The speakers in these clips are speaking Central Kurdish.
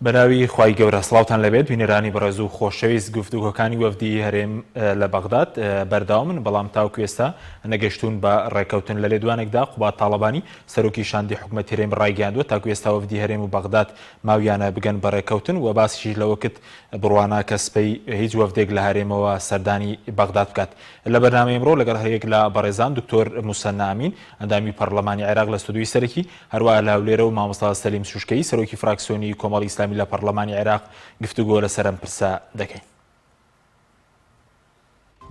بەناوی خوای گەورە سڵاوتان لەبێت بینێرانی بەڕێز و خۆشەویست گفتوگۆکانی وەفدی هەرێم لە بەغداد بەرداوامن بەڵام تاوکو ئێستا نەگەشتون بە ڕێکەوتن لە لێدوانێکدا قوبات تاڵەبانی سەرۆکی شاندی حکوومەتی هەرێم ڕایگەیاندووە تاکو ئێستا وەفدی هەرێم و بەغداد ماویانە بگەن بە ڕێکەوتن و باسیش لەوەکت بڕوانە کە سپەی هیچ وەفدێک لە هەرێمەوە سەردانی بەغداد بکات. لە بەرنامەی ئەمڕۆ لەگەڵ هەیەک لە بەڕێزان دکتۆر موسە ئامین ئەندامی پەرلەمانی عێراق لە ستودیۆی سەرەکی هەروەها لە هەولێرە و مامۆستا سەلیم سوشکەی سەرۆکی فراکسیۆنی کۆمەڵی ئیسلامی لە پەرلەمانی عێراق گفتوگۆ لەسەر ئەم پرسە دەکەین.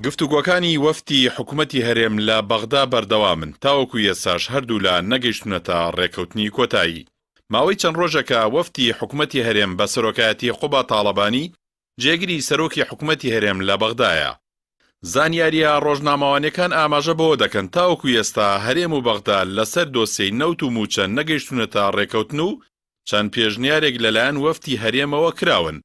گفتوگۆکانی وەفدی حکوومەتی هەرێم لە بەغدا بەردەوامن تاوەکو ئێساش هەردوو لە نەگەیشتونەتە ڕێکەوتنی کۆتایی. ماوەی چەند ڕۆژەکە وەفدی حکوومەتی هەرێم بە سەرۆکایەتی قوبات تاڵەبانی جێگیری سەرۆکی حکوومەتی هەرێم لە بەغدایە. زانیاریە ڕۆژنامەوانیەکان ئاماژە بەوە دەکەن تاوەکو ئێستا هەرێم و بەغدا لەسەر دۆسیەی نەوت و موچە نەگەیشتونەتە ڕێکەوتن و چەند پێشنیارێک لەلایەن وەفدی هەرێمەوە کراون.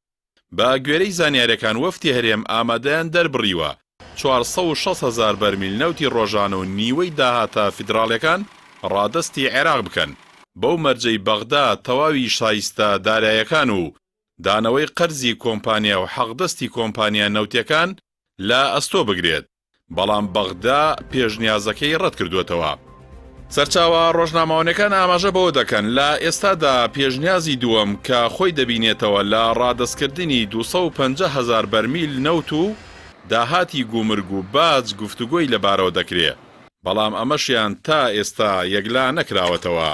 بە گوێرەی زانیاریەکان وەفدی هەرێم ئامادەیان دەربڕیوە 460,000 بەرمیل نەوتی ڕۆژانە و نیوەی داهاتە فیدراڵیەکان ڕادەستی عێراق بکەن بەو مەرجەی بەغدا تەواوی شایستە داراییەکان و دانەوەی قەرزی کۆمپانیا و حەقدەستی کۆمپانیا نەوتیەکان لە ئەستۆ بگرێت، بەڵام بەغدا پێشنیازەکەی ڕەت کردوێتەوە. سەرچاوە ڕۆژنامەوانەکان ئاماژە بەوە دەکەن لە ئێستادا پێشنیازی دووەم کە خۆی دەبینێتەوە لە ڕادەستکردنی 250,000 بەرمیل نەوت و داهاتی گومرگ و باج گفتوگۆی لەبارەوە دەکرێت، بەڵام ئەمەشیان تا ئێستا یەکلا نەکراوەتەوە.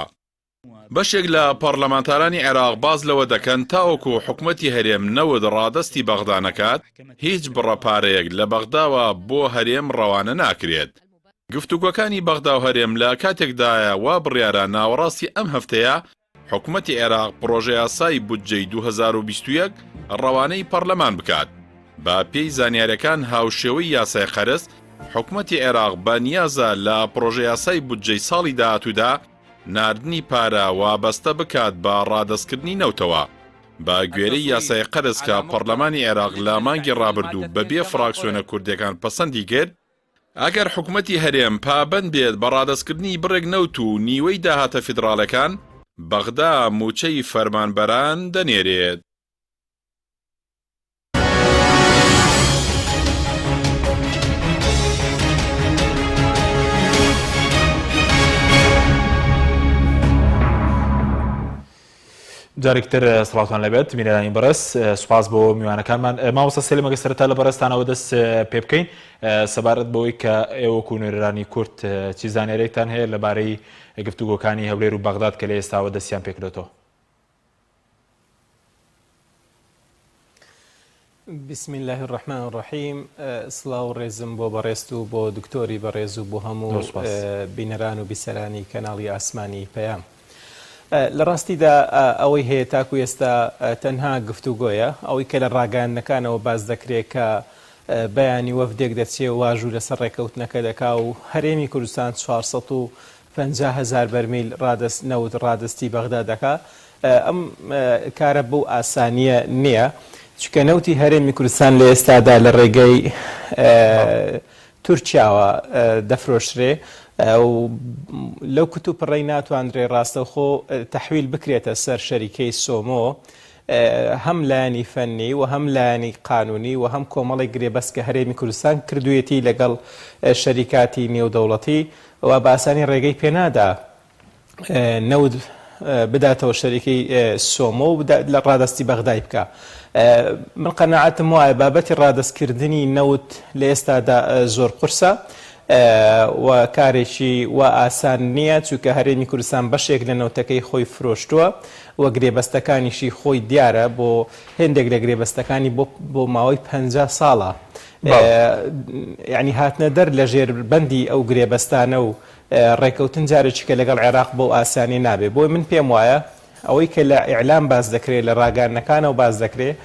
بەشێک لە پەرلەمانتارانی عێراق باز لەوە دەکەن تاوەکو حکوومەتی هەرێم نەوت ڕادەستی بەغدا نەکات هیچ بڕەپارەیەک لە بەغداوە بۆ هەرێم ڕەوانە ناکرێت. گفتوگۆکانی بەغدا و هەرێم لە کاتێکدایە وا بڕیارە ناوەڕاستی ئەم هەفتەیە حکوومەتی عێراق پرۆژە یاسای بودجەی 2021 ڕەوانەی پەرلەمان بکات. بە پێی زانیاریەکان هاوشێوەی یاسای قەرز حکوومەتی عێراق بە نیازە لە پرۆژە یاسای بودجەی ساڵی داهاتوودا ناردنی پارە وابەستە بکات بە ڕادەستکردنی نەوتەوە. بە گوێرەی یاسای قەرز کە پەرلەمانی عێراق لە مانگی ڕابردوو بەبێ فراکسیۆنە کوردیەکان پەسەندی کرد، ئەگەر حکوومەتی هەرێم پابەند بێت بە ڕادەستکردنی بڕێک نەوت و نیوەی داهاتە فیدراڵەکان، بەغدا موچەی فەرمانبەران دەنێرێت. جارێکتر سڵاوتان لەبێت بینەرانی بەڕێز، سوپاس بۆ میوانەکانمان. مامۆستا سەلیم ئەگەر سەرەتا لە بەڕێزتانەوە دەست پێ بکەین سەبارەت بەوەی کە ئێوەکو نوێنەرانی کورد چی زانیاریەکتان هەیە لەبارەی گفتوگۆکانی هەولێر و بەغداد کە لە ئێستاوە دەستیان پێکرێتەوە. بسم الله الرحمن الرحیم. سڵاو ڕێزم بۆ بەڕێست و بۆ دکتۆری بەڕێز و بۆ هەموو بینەران و بیسەرانی کەناڵی ئاسمانی پەیام. لە ڕاستیدا ئەوەی هەیە تاکو ئێستا تەنها گفتوگۆیە، ئەوەی کە لە ڕاگەیاندنەکانەوە باز دەکرێت کە بەیانی وەفدێک دەچێ واژوو لەسەر ڕێکەوتنەکە دەکا و هەرێمی کوردستان 450,000 بەرمیل نەوت ڕادستی بەغدا دەکا. ئەم کارە بەو ئاسانیە نییە، چونکە نەوتی هەرێمی کوردستان لە ئێستادا لە ڕێگەی تورکیاوە دەفرۆشرێ و لەو کتوپڕی ناتوانرێ ڕاستەوخۆ تەحویل بکرێتە سەر شەریکەی سۆمۆ، هەم لایەنی فەنی و هەم لایەنی قانونی و هەم کۆمەڵی گرێبەست کە هەرێمی کوردستان کردوویەتی لەگەڵ شەریکاتی نێودەوڵەتی و بە ئاسانی ڕێگەی پێنادا نەود بداتەوە شەریکەی سۆمۆ و لە ڕادستی بەغدای بکە. من قەناعەتم وایە بابەتی ڕادستکردنی نەوت لە ئێستادا زۆر قورسە و کارێکی وا ئاسان نییە، چونکە هەرێمی کوردستان بەشێک لە نەوتەکەی خۆی فرۆشتووە و گرێبەستەکانیشی خۆی دیارە بۆ هێندێک لە گرێبەستەکانی بۆ ماوەی 50 ساڵە، یعنی هاتنە دەر لە ژێربەندی ئەو گرێبەستانە و ڕێکەوتن جارێکی کە لەگەڵ عێراق بۆ ئاسانی نابێ. بۆی من پێم وایە ئەوەی کە لە ئیعلام باز دەکرێت لە ڕاگەاندنەکانەوە باز دەکرێت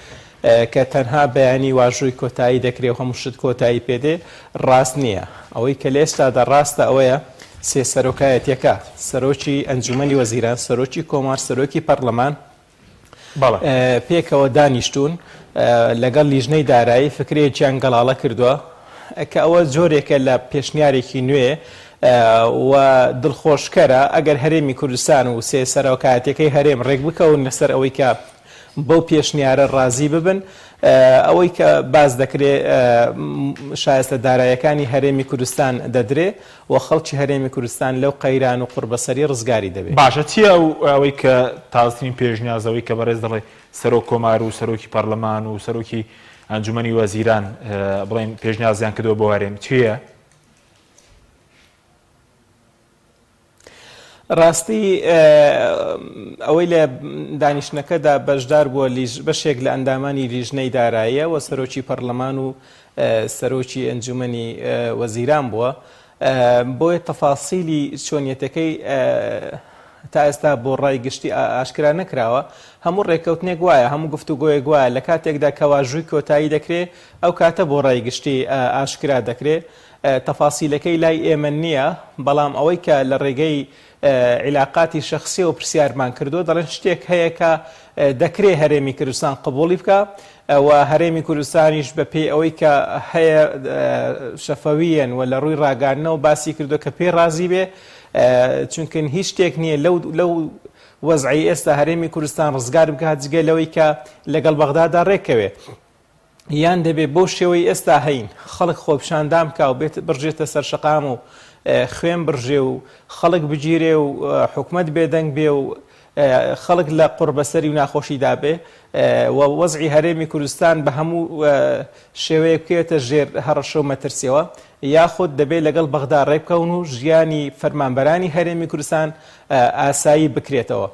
کە تەنها بەیانی واژووی کۆتایی دەکرێت و هەموو شت کۆتایی پێدێ ڕاست نییە. ئەوەی کە لە ئێستادا ڕاستە ئەوەیە سێ سەرۆکایەتیەکە، سەرۆکی ئەنجومەنی وەزیران، سەرۆکی کۆمار، سەرۆکی پەرلەمان پێکەوە دانیشتون لەگەڵ لیژنەی دارایی فکرێکیان گەڵاڵە کردووە کە ئەوە جۆرێکە لە پێشنیارێکی نوێ و دڵخۆشکەرە ئەگەر هەرێمی کوردستان و سێ سەرۆکایەتەکەی هەرێم ڕێک بکەون لەسەر ئەوەی کە بەو پێشنیارە ڕازی ببن ئەوەی کە باز دەکرێت شایستە دارایەکانی هەرێمی کوردستان دەدرێ و خەڵکی هەرێمی کوردستان لەو قەیران و قوربەسەری ڕزگاری دەبێت. باشە چیە ئەوەی کە تازترین پێشنیازەوەی کە بەڕێز دەڵێ سەرۆک کۆمار و سەرۆکی پەرلەمان و سەرۆکی ئەنجومەنی وەزیران بڵێن پێشنیازیان کردووە بۆ هەرێم چییە؟ ڕاستی ئەوەی لە دانیشتنەکەدا بەشدار بووە بەشێک لە ئەندامانی لیژنەی داراییە و سەرۆکی پەرلەمان و سەرۆکی ئەنجومەنی وەزیران بووە بۆیە تەفاسیلی چۆنیەتەکەی تا ئێستا بۆ ڕای گشتی ئاشکرا نەکراوە هەموو ڕێکەوتنێک وایە هەموو گفتوگۆیەک وایە لە کاتێکدا کەواژووی کۆتایی دەکرێت ئەو کاتە بۆ ڕای گشتی ئاشکرا دەکرێت تەفاسیلەکەی لای ئێمە نییە بەڵام ئەوەی کە لە ڕێگەی عیلاقاتی شخصی و پرسیارمان کردو دەڵێن شتێک هەیە کە دەکرێت هەرێمی کوردستان قبوڵی بکە و هەرێمی کوردستانیش بە پێی ئەوەی کە هەیە شەفەویەن و لە ڕووی ڕاگەاندنەوە باسی کردو کە پێی ڕازی بێ چونکە هیچ شتێک نییە لەو وەزعی ئێستا هەرێمی کوردستان ڕزگار بکات جگە لەوەی کە لەگەڵ بەغدادا ڕێکەوێ یان دەبێت بۆ شێوەی ئێستا هەین خەڵک خۆپشاندام بکە و بێت بڕژێتە سەر شەقام و خوێن بڕژێ و خەڵک بگیرێ و حکومت بێدەنگ بێ و خەڵک لە قوربەسەری و ناخۆشیدا بێ و وەزعی هەرێمی کوردستان بە هەموو شێوەیە بکێتە ژێر هەڕەشە و مەترسیەوە یاخود دەبێت لەگەڵ بەغدا ڕێبکەون و ژیانی فەرمانبەرانی هەرێمی کوردستان ئاسایی بکرێتەوە.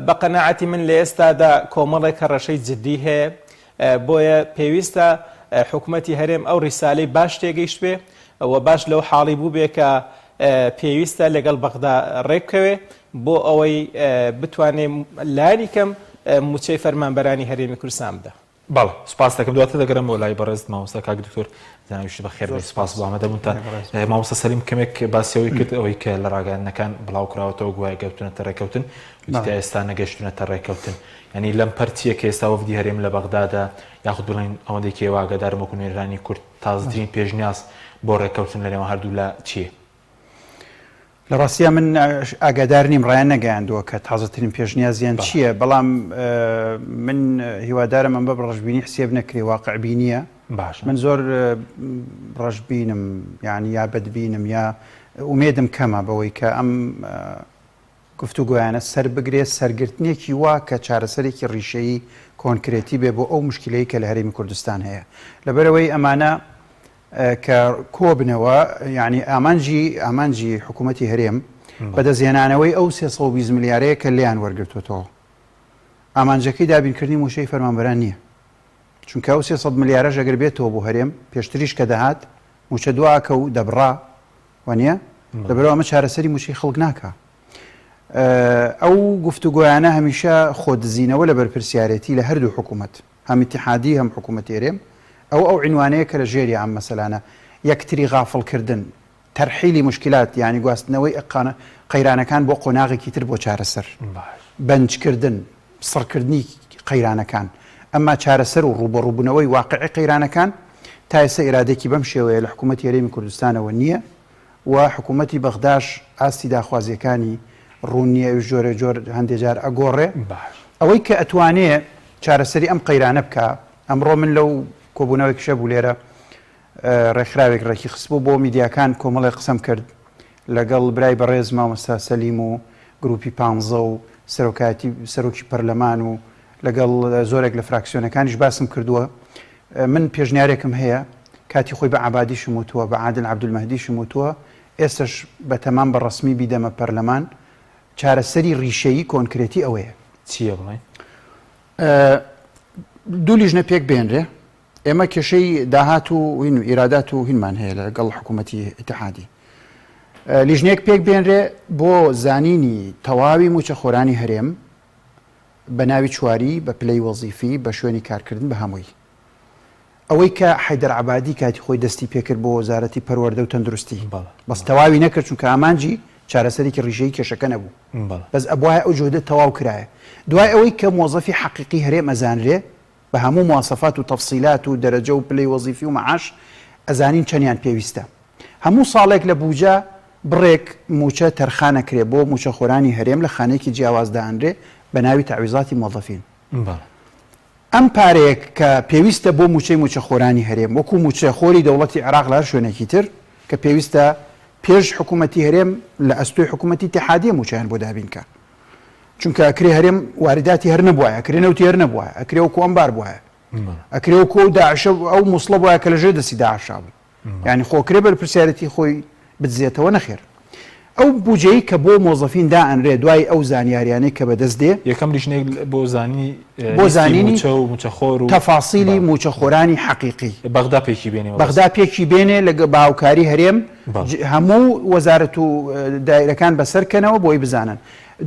بە قەناعەتی من لە ئێستادا کۆمەڵێک هەڕەشەی جددی هەیە بۆیە پێویستە حکوومەتی هەرێم ئەو ڕیسالەی باش تێگەیشت بێ و باش لەو حاڵی بوو بێ کە پێویستە لەگەڵ بەغدا ڕێبکەوێ بۆ ئەوەی بتوانێت لانی کەم موچەی فەرمانبەرانی هەرێمی کوردستان بدە. بەڵێ سپاس دەکەم دواتر دەگەڕێمەوە لای بەڕێز مامۆستا کاک دکتۆر زاناویشت بەخێر بێ سپاس بۆ ئامادەبوونتان. مامۆستا سەلیم کەمێک باسیەوەی کرد ئەوەی کە لە ڕاگەیاندنەکان بڵاو کراوەتەوە گوایە گەوتونەتە ڕێکەوتن ویستا ئێستا نەگەشتونەتە ڕێکەوتن ینی لەم پەرچیە کە ئێستا وەفدی هەرێم لە بەغدادا یاخود بڵێن ئەوەندێکی ئاگادارم وەکو نوێنەرانی کورد تازەترین پێشنیاز بۆ ڕێکەوتن لەنێوە هەردوو لە چییە؟ لە ڕاستیە من ئاگادار نیم ڕایان نەگەیاندووە کە تازەترین پێشنیازیان چییە بەڵام من هیوادارم ئەم بە ڕەشببینی حسێب نەکرێ واقعبینیە باش من زۆر ڕەشببینم یعنی یا بەدبینم یا ئومێدم کەمە بەوەی کە ئەم گفتوگویانە سەر بگرێت سەرگرتنێکی وا کە چارەسەرێکی ڕیشەیی کۆنکرێتی بێ بۆ ئەو مشکلەی کە لە هەرێمی کوردستان هەیە لەبەرەوەی ئەمانە کە کۆبنەوە یعنی ئامانجی حکوومەتی هەرێم بەدەستهێنانەوەی ئەو 320 ملیارەیە کە لیان وەرگرتوێتەوە ئامانجەکەی دابینکردنی موشەی فەرمانبەران نییە چونکە ئەو 300 ملیارە ئەگەر بێتەوە بۆ هەرێم پێشتریش کە دەهات موچە دواکە و دەبڕا وانە لەبەرەوە ئەمە چارەسەری موچەی خەڵک ناکە ئەو گفتوگویانە هەمیشە خۆدزینەوە لە بەرپرسیارەتی لە هەردوو حکوومەت هەم ئیتیحادی هەم حکوومەتی هەرێم ئەو عنوانەیە کە لە ژێری ئەم مەسەلانە یەکتری غافڵکردن تەرحیلی مشکلات یعنی گواستنەوەی قەیرانەکان بۆ قۆناغێکی تر بۆ چارەسەر بەنجکردن سڕکردنی قەیرانەکان ئەمما چارەسەر و ڕوبەڕووبوونەوەی واقعی قەیرانەکان تا ئێستا ئێرادێکی بەم شێوەیە لە حکوومەتی هەرێمی کوردستانەوە نییە و حکوومەتی بەغداش ئاستی داخوازیەکانی ڕوونیە جۆر هەندێک جار ئەگۆڕێ ئەوەی کە ئەتوانێت چارەسەری ئەم قەیرانە بکە ئەمڕۆ من لەو کۆبوونەوەی کشە بوو لێرە ڕێکخراوێک ڕێکی خستبوو بۆ میدیاکان کۆمەڵی قسەم کرد لەگەڵ برای بەڕێز مامۆستا سەلیم و گروپی 15 و سەرۆکی پەرلەمان و لەگەڵ زۆرێک لە فراکسیۆنەکانیش باسم کردووە من پێشنیارێکم هەیە کاتی خۆی بە عەبادی شموتووە بە عادل عەبدولمەهدی شموتووە ئێستش بە تەمام بە ڕەسمی بیدەمە پەرلەمان چارەسەری ڕیشەیی کۆنکرێتی ئەوەیە چییە بڵێ دوو لیژنە پێک بێنرێ ئێمە کێشەی داهات و ئیرادات و هینمان هەیە لەگەڵ حکوومەتی ئیتیحادی لیژنێک پێک بێنرێ بۆ زانینی تەواوی موچە خۆرانی هەرێم بە ناوی چواری بە پلەی وەزیفی بە شوێنی کارکردن بە هەمووی ئەوەی کە حەیدەر عەبادی کاتی خۆی دەستی پێکرد بۆ وەزارەتی پەروەردە و تەندروستی بەس تەواوی نەکرد چونکە ئامانجی چارەسەرێکی ڕیژەیی کێشەکە نەبوو بەس ئەبوایە ئەو جۆدە تەواو کرایە دوای ئەوەی کە مۆزەفی حەقیقی هەرێم ئەزانرێ بە هەموو مواصفات و تەفسیلات و دەرەجە و پلەی وەزیفی و مەعاش ئەزانین چەندیان پێویستە هەموو ساڵێک لە بوجە بڕێک موچە تەرخانەکرێ بۆ موچە خۆرانی هەرێم لە خانەیەکی جیاواز داهەنرێ بە ناوی تەعویزاتی مۆزەفین ئەم پارەیەک کە پێویستە بۆ موچەی موچەخۆرانی هەرێم وەکو موچەخۆری دەوڵەتی عێراق لە هەر شوێنێکی تر کە پێویستە پێش حکوومەتی هەرێم لە ئەستۆی حکوومەتی اتحادیە موچیان بۆ دابینکە چونکە ئەکرێ هەرێم وارداتی هەر نەبووە ئەکرێنەوتی هەر نەبووە ئەکرێ وەکو ئەمبار بووە ئەکرێ وەکو داعشە ئەو مووسڵە بووە کە لەژێر دەستی داعشا بوو یعنی خۆکرێ بەرپرسیارەتی خۆی بتزێتەوە نەخێر ئەو بودجەی کە بۆ مۆزەفین دائەنرێ دوای ئەو زانیاریانەی کە بەدەست دێ یەکەم لیژنەیەک بۆ زانینی موچەخۆر و تەفاسیلی موچەخۆرانی حەقیقی بەغدا پێکی بێنێ بەغدا پێکی بێنێ لەگە باوکاری هەرێم هەموو وەزارەت و دایرەکان بەسەرکەنەوە بۆی بزانن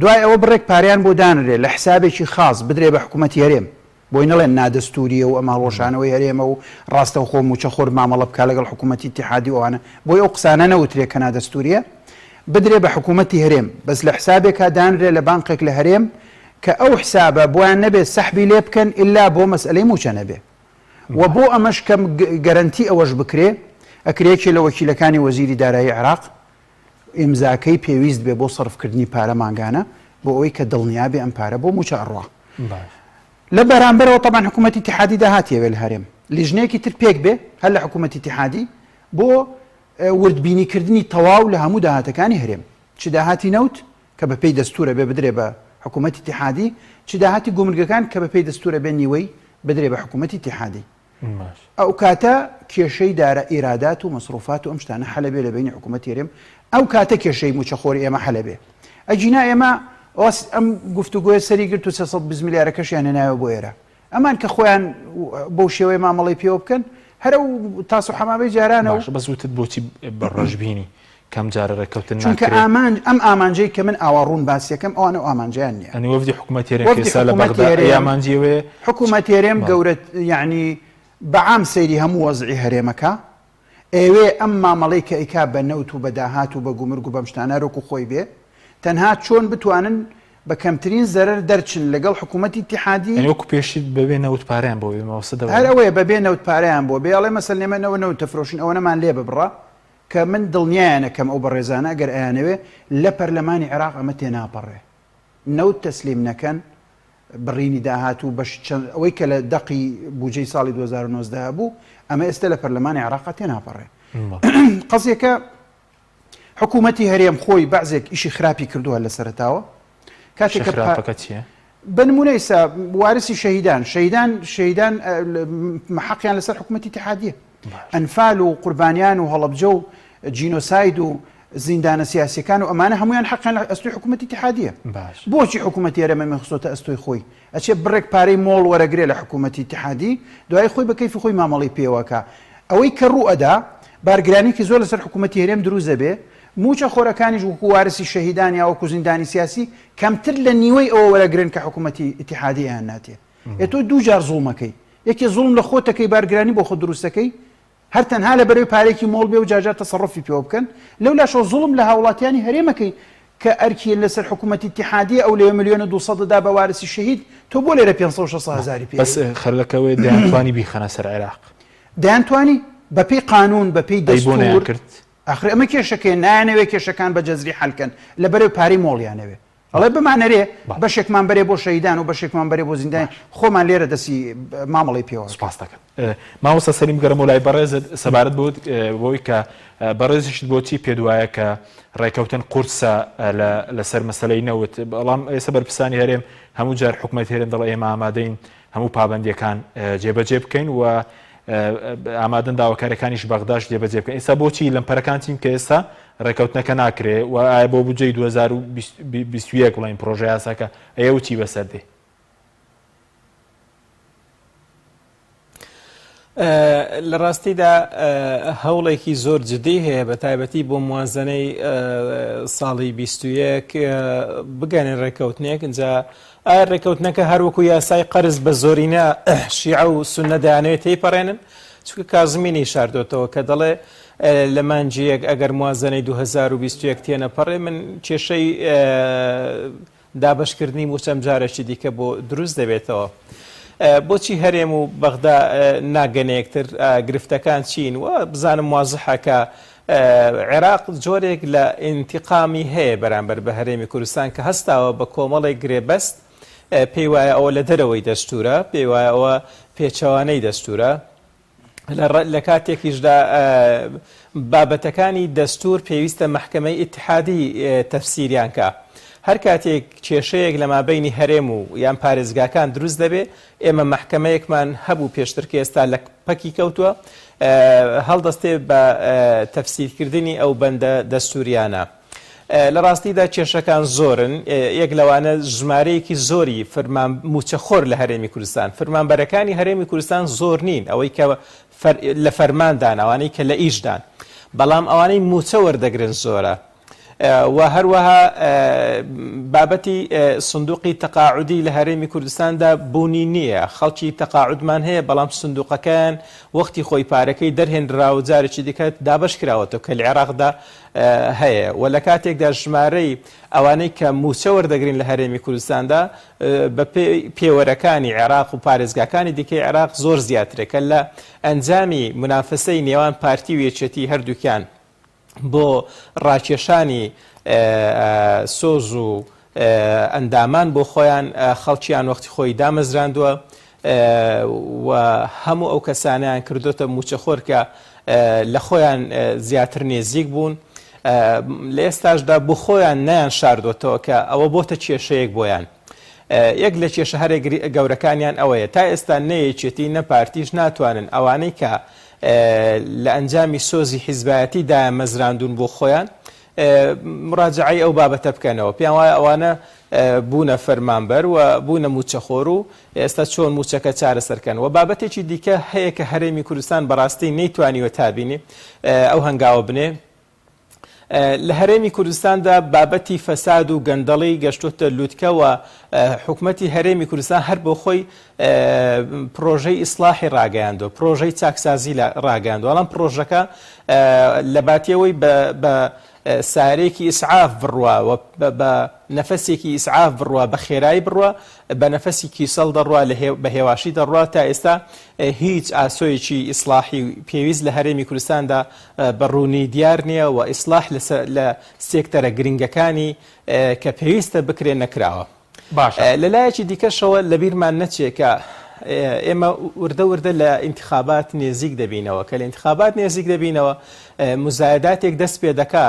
دوای ئەوە بڕێک پاریان بۆ دانرێ لە حسابێکی خاص بدرێ بە حکوومەتی هەرێم بۆی نەڵێن نادەستوریە و ئەمە ڕۆژانەوەی هەرێمە و ڕاستەوخۆ موچەخۆر مامەڵە بکا لەگەڵ حکوومەتی اتحادی ئەوانە بۆی ئەو قسانە نەوترێ کە نادەستوریە بدرێ بە حکوومەتی هەرێم بەس لە حسابێکا دانرێ لە بانقێک لە هەرێم کە ئەو حسابە بۆیان نەبێت سەحبی لێ بکەن ئللا بۆ مەسئلەی موچە نەبێ و بۆ ئەمەش کەم گەرنتی ئەوەش بکرێ ئەکرێکی لە وەکیلەکانی وەزیری دارایی عێراق ئیمزاکەی پێویست بێ بۆ سەرفکردنی پارە ماگانە بۆ ئەوەی کە دڵنیابێ ئەم پارە بۆ موچە ئەڕوا لە بەرامبەرەوە طبعا حکوومەتی اتحادی داهاتیەوێ لە هەرێم لیژنەیەکی تر پێک بێ هەر لە حکوومەتی اتحادی بۆ وردبینیکردنی تەواو لە هەموو داهاتەکانی هەرێم چ داهاتی نەوت کە بە پێی دەستورە بێ بدرێ بە حکوومەتی اتحادی چ داهاتی گومرگەکان کە بە پێی دەستورە بێ نیوەی بدرێ بە حکوومەتی اتحادی ئەو کاتە کێشەی دارە ئیرادات و مەسروفات و ئەم شتانە حەلە بێ لە بینی حکوومەتی هەرێم ئەو کاتە کێشەی موچەخۆری ئێمە حەلە بێ ئەجینا ئێمە ئەم گفتوگۆیە سەری گرت و 320 میلیارەکەشیان هێنایەوە بۆ ئێرە ئەمان کە خۆیان بەو شێوەیە مامەڵی پێوە بکەن هەرە و تاسو حەمامەی جارانەوە بەزوتت بۆچی بەڕۆژبینی کەم جارە ڕێکەوتن چونکە ئەم ئامانجەی کە من ئاواڕوون باسیەکەم ئەوانە ئامانجیان نییە ئەنی وەفدی حکوومەتی هەرێم ئێستا لە بەغدا ئامانجیەوەیە حکوومەتی هەرێم گەورەت یعنی بەعام سەیری هەموو وەزعی هەرێمەکە ئێوێ ئەم مامەڵەی کە ئیکا بە نەوت و بە داهات و بە گومرگ و بەم شتانە ڕۆک و خۆی بێ تەنها چۆن بتوانن بە کەمترین زەرەر دەرچن لەگەڵ حکوومەتی اتحادی وەکو پێشیت بەبێ نەوت پارەیان بۆ مەوسەدەوە هەر ئەوەیە بەبێ نەوت پارەیان بۆ بێڵێ مەسەل نێمەنەوە نەوت تەفرۆشین ئەوە نەمان لێ ببڕە کە من دڵنیایانە کەم ئەو بەڕێزانە ئەگەر ئەیانەوێ لە پەرلەمانی عێراق ئەمە تێناپەڕێ نەوت تەسلیم نەکەن بڕینی داهات و بەش ئەوەی کە لە دەقی بودجەی ساڵی 2019 بوو ئەمە ئێستا لە پەرلەمانی عێراق تێناپەڕێ قەزیەکە حکوومەتی هەرێم خۆی بەعزێک ئیشی خراپی کردووە لە سەرەتاوە کاتێک بنمونە ئێستا وارسی شەهیدان حەقیان لەسەر حکوومەتی اتحادیە ئەنفال و قوربانیان و هەڵەبجە و جینۆساید و زیندانە سیاسیەکان و ئەمانە هەمویان حەقیان لە ئەستۆی حکوومەتی اتحادیە بۆچی حکوومەتی هەرێمە مەخسۆتە ئەستۆی خۆی ئەچێ بڕێک پارەی مۆڵ وەرەگرێ لە حکوومەتی اتحادی دوای خۆی بە کەیفی خۆی مامەڵی پێوەکە ئەوەی کە ڕوو ئەدا بارگرانێکی زۆر لەسەر حکوومەتی هەرێم دروست دەبێ موچە خۆرەکانیش وەکو وارسی شەهیدان یا وەکو زیندانی سیاسی کەمتر لە نیوەی ئەوە وەرەگرن کە حکوومەتی اتحادی یان ناتێ تۆ دوو جار زوڵمەکەی یەکێ زوڵم لە خۆتەکەی بارگرانی بۆ خۆ دروستەکەی هەر تەنها لە بەرەوەی پارێکی مۆڵ بێ و جاجار تەسەڕفی پێوە بکەن لەولاشەوە زوڵم لە هاوڵاتیانی هەرێمەکەی کە ئەرکی لەسەر حکوومەتی اتحادی ئەو لێ ملیۆنە 200 دا بە وارسی شەهید تۆ بۆ لێرە 500 پێ بەس خەرلەکەوەی دەیانتوانی بیخەنە سەر عێراق دەیانتوانی بەپێی قانون بەپێی دەستور کرد ئەخر ئەمە کێشەکەی نایانەوێ کێشەکان بە جەزری حەلکەن لە بەرەوەی پارەی مۆڵیانەوێ ئەڵێ بمانەرێ بەشێکمان بەرێ بۆ شەهیدان و بەشێکمان بەرێ بۆ زیندان خۆمان لێرە دەسی مامەڵی پێوە سپاس دەکەم مامۆستا سەلیم گەرم و لای بەڕێزت سەبارەت بوت بۆی کە بەڕێزیشت بۆچی پێ وایە کە ڕێکەوتن قورسە لەسەر مەسەلەی نەوت بەڵام ئێستا بەرپرسانی هەرێم هەموو جار حکوومەتی هەرێم دەڵێ ئێمە ئامادەین هەموو پابەندیەکان جێبەجێ بکەین و ئامادەن داواکاریەکانیش بەغداش جێبەجێ بکەین ئێستا بۆچی لەمپەرەکان چین کە ئێستا ڕێکەوتنەکە ناکرێ و ئایا بۆ بودجەی 2021 بڵین پرۆژە یاساکە ئەیە چی بەسەر دێ لە ڕاستیدا هەوڵێکی زۆر جدی هەیە بە تایبەتی بۆ موازنەی ساڵی 21 بگەنێن ڕێکەوتنێک اینجا ئایا ڕێکەوتنەکە هەروەکو یاسای قەرز بە زۆرینە شیعە و سوننە دەیانەوێت تێیپەڕێنن چونکە کازمینی شاردۆتەوە کە دەڵێ لە مانجیەک ئەگەر موازنەی 2021 تێنەپەڕێ من کێشەی دابشکردنی موچەم جارێکی دیکە بۆ دروست دەبێتەوە بۆچی هەرێم و بەغدا ناگەنەیەکتر گرفتەکان چین و بزانم وازحەکە عێراق جۆرێک لە ئینتیقامی هەیە بەرامبەر بە هەرێمی کوردستان کە هەستاوە بە کۆمەڵێک گرێبەست پێی وایە ئەوە لە دەرەوەی دەستورە، پێی وایە ئەوە پێچەوانەی دەستورە. لە کاتێکیشدا بابەتەکانی دەستور پێویستە محکەمەی ئیتحادی تەفسیریان کە. هەر کاتێک کێشەیەک لە مابەینی هەرێم و یان پارێزگاکان دروست دەبێ، ئێمە محکەمەیەکمان هەبوو پێشتر کە ئێستا لە پەکی کەوتووە هەڵدەستێ بە تەفسیرکردنی ئەو بەندە دەستوریانە. لە ڕاستیدا کێشەکان زۆرن، یەک لەوانە ژمارەیەکی زۆری موچەخۆر لە هەرێمی کوردستان، فەرمانبەرەکانی هەرێمی کوردستان زۆر نین، ئەوەی کە لە فەرماندان، ئەوانەی کە لە ئیشدان، بەڵام ئەوانەی موچە وەردەگرن زۆرە. و هەروەها بابەتی سندوقی تەقاعودی لە هەرێمی کوردستاندا بوونی نییە. خەڵکی تەقاعودمان هەیە، بەڵام سندوقەکان وەختی خۆی پارەکەی دەرهێنراوە جارێکی دیکە دابش کراوەتەوە کە لە عێراقدا هەیە. و لە کاتێکدا ژمارەی ئەوانەی کە موچە وەردەگرین لە هەرێمی کوردستاندا بە پێوەرەکانی عێراق و پارێزگاکانی دیکەی عێراق زۆر زیاترێکە لە ئەنجامی منافسەی نێوان پارتی و یەکێتی هەردووکیان بۆ ڕاکێشانی سۆز و ئەندامان بۆ خۆیان خەڵکییان وەختی خۆی دامەزراندووە و هەموو ئەو کەسانیان کردوتە موچەخۆر کە لە خۆیان زیاتر نێزیک بوون، لە ئێستاشدا بۆ خۆیان نیان شاردوێتەوە کە ئەوە بۆتە کێشەیەک بۆیان. یەک لە کێشە هەرێ گەورەکانیان ئەوەیە تا ئێستا نەیەکێتی نەپارتیش ناتوانن ئەوانەی کە لە ئەنجامی سۆزی حیزبایەتیدا مەزراندون بۆ خۆیان مراجعەی ئەو بابەتە بکەنەوە. پێیان وایە ئەوانە بوونە فەرمانبەر و بوونە موچەخۆر و ئێستا چۆن موچەکە چارەسەرکەن. و بابەتێکی دیکە هەیە کە هەرێمی کوردستان بەڕاستی نەیتوانیوە تابینی ئەو هەنگاوە بنێ. لە هەرێمی کوردستاندا بابەتی فەساد و گەندەڵی گەشتوتە لووتکە و حکومەتی هەرێمی کوردستان هەر بۆ خۆی پرۆژەی ئیسلاحی ڕاگەیاندوە، پرۆژەی چاکسازی ڕاگەیاندوە. بەڵام پرۆژەکە لە باتیەوەی بە سارێکی ئیسعاف بڕوە و بە نەفەسێکی ئیسعاف بڕوە، بە خێرایی بڕوە، بە نەفەسی کیسەڵ دەڕوە، بە هێواشی دەڕوە. تا ئێستا هیچ ئاسۆیەکی ئیسلاحی پێویست لە هەرێمی کوردستاندا بەڕوونی دیار نییە و ئیسلاح لە سێکتەرە گرنگەکانی کە پێویستە بکرێن نەکراوە. لەلایەکی دیکەشەوە لە بیرمان نەچێت کە ئێمە وردە لە ئینتخابات نێزیک دەبینەوە، کە لە ئینتخابات نێزیک دەبینەوە مزایداتێک دەست پێ دەکا.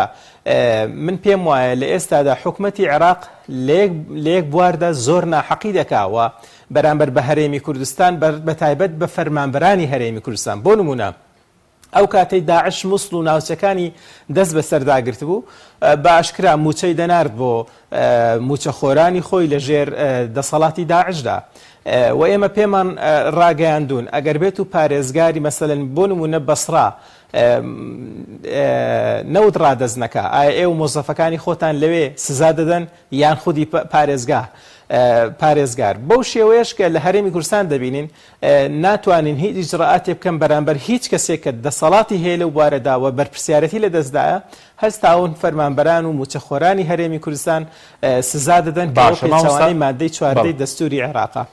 من پێم وایە لە ئێستادا حکومەتی عێراق لە یەک بواردا زۆر ناحەقی دەکاوە بەرامبەر بە هەرێمی کوردستان، بە تایبەت بە فەرمانبەرانی هەرێمی کوردستان. بۆ نمونە ئەو کاتەی داعش موسڵ و ناوچەکانی دەست بە سەرداگرت بوو، بە ئاشکرا موچەی دەنارد بۆ موچەخۆرانی خۆی لە ژێر دەسەڵاتی داعشدا. و ئێمە پێمان ڕاگەیاندون ئەگەر بێت و پارێزگاری مەسەلەن بۆ نمونە بەسڕا نەوت ڕادەزنەکە، ئایا ئێوە مۆزەفەکانی خۆتان لەوێ سزا دەدەن یان خودی پارێزگار؟ بەو شێوەیەش کە لە هەرێمی کوردستان دەبینین ناتوانین هیچ ئیجرئاتێ بکەن بەرامبەر هیچ کەسێک کە دەسەڵاتی هەیە لەو بوارەدا و بەرپرسیارەتی لە دەستدایە، هەستاون فەرمانبەران و موچەخۆرانی هەرێمی کوردستان سزا دەدەن کە پێچەوانەی مادەی 14 دەستوری عێراقا.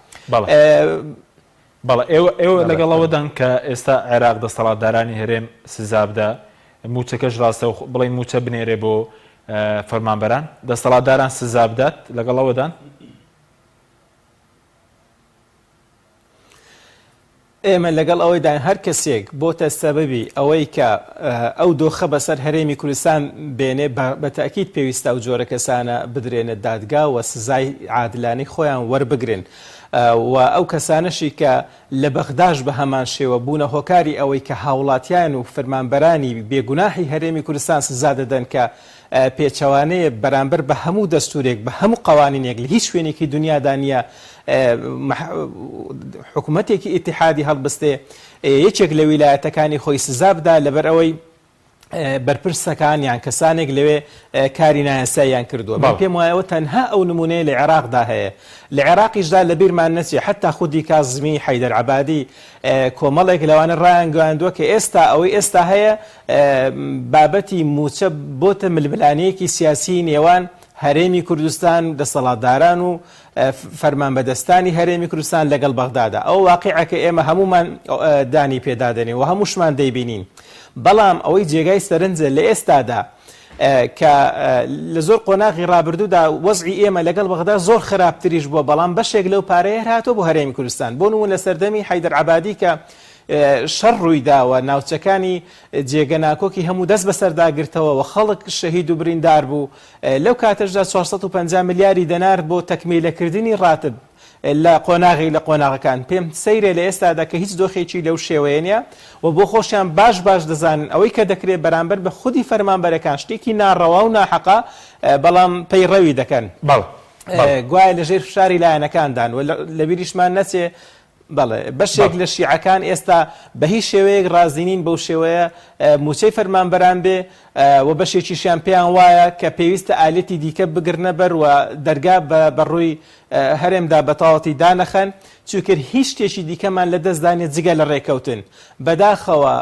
بەڵێ ئێوە لەگەڵەوەدان کە ئێستا عێراق دەسەڵاتدارانی هەرێم سزا بدە، موچەکەش ڕاستە بڵێن موچە بنێرێ بۆ فەرمانبەران، دەسەڵاتداران سزا بدات لەگەڵەوەدان؟ ئێمە لەگەڵ ئەوەیدا هەر کەسێک بۆتە سەبەبی ئەوەی کە ئەو دۆخە بەسەر هەرێمی کوردستان بێنێ، بە تاکید پێویستە ئەو جۆرە کەسانە بدرێنە دادگا و سزای عادلانەی خۆیان وەربگرن. و ئەو کەسانەشی کە لە بەغداش بە هەمان شێوە بوونە هۆکاری ئەوەی کە هاوڵاتیان و فەرمانبەرانی بێگوناحی هەرێمی کوردستان سزا دەدەن کە پێچەوانەیە بەرامبەر بە هەموو دەستورێک، بە هەموو قوانینێک لە هیچ شوێنێکی دنیادا نیە حکوومەتێکی ئیتیحادی هەڵبستێ یەکێک لە ویلایەتەکانی خۆی سزا بدا لەبەر ئەوەی بەرپرسەکان یان کەسانێک لەوێ کاری نایاساییان کردووە. پێم وایەوە تەنها ئەو نمونەیە لە عێراقدا هەیە. لە عێراقیشدا لە بیرمان نەچێ، حتا خودی کازمی حەیدەر عەبادی کۆمەڵێک لەوانە ڕایانگەیاندووە کە ئێستا ئەوەی ئێستا هەیە بابەتی موچە بۆتە ململانەیەکی سیاسی نێوان هەرێمی کوردستان، دەسەڵاتداران و فەرمانبەدەستانی هەرێمی کوردستان لەگەڵ بەغدادا. ئەو واقعەکە ئێمە هەمومان دانی پێدادەنێ و هەمووشمان دەیبینین. بەڵام ئەوەی جێگای سەرنجە لە ئێستادا کە لە زۆر قۆناغی ڕابردوودا وەزعی ئێمە لەگەڵ بەغدا زۆر خراپتریش بووە بەڵام بەشێک لەو پارەیە هاتۆ بۆ هەرێمی کوردستان بۆ نمونە لە سەردەمی حەیدەر عەبادی کە شەڕ ڕووی داوە ناوچەکانی جێگەناکۆکی هەموو دەست بەسەرداگرتەوە و خەڵک شەهید و بریندار بوو لەو کاتەشدا 450 ملیاری دینار بۆ تەکمیلەکردنی ڕاتب لە قۆناغی لە قۆناغەکان پێم سەیرێ لە ئێستادا کە هیچ دۆخێکی لەو شێوەیە نیە و بۆ خۆشیان باش دەزانن ئەوەی کە دەکرێت بەرامبەر بە خودی فەرمانبەرەکان شتێکی ناڕەوا و ناحەقا بەڵام پەیڕەوی دەکەن گوایە لەژێر فشاری لایەنەکاندان و لە بیریشمان نەچێ بەڵێ بەشێک لە شیعەکان ئێستا بە هیچ شێوەیەک ڕازینین بەو شێوەیە موچەی فەرمانبەران بێ و بەشێکیشیان پێیان وایە کە پێویستە ئالێتی دیکە بگرنە بەر و دەرگا بەڕووی هەرێمدا بەتاوەتی دانەخەن چونکە هیچ شتێکی دیکەمان لە دەستدانێت جگە لە ڕێکەوتن بەداخەوە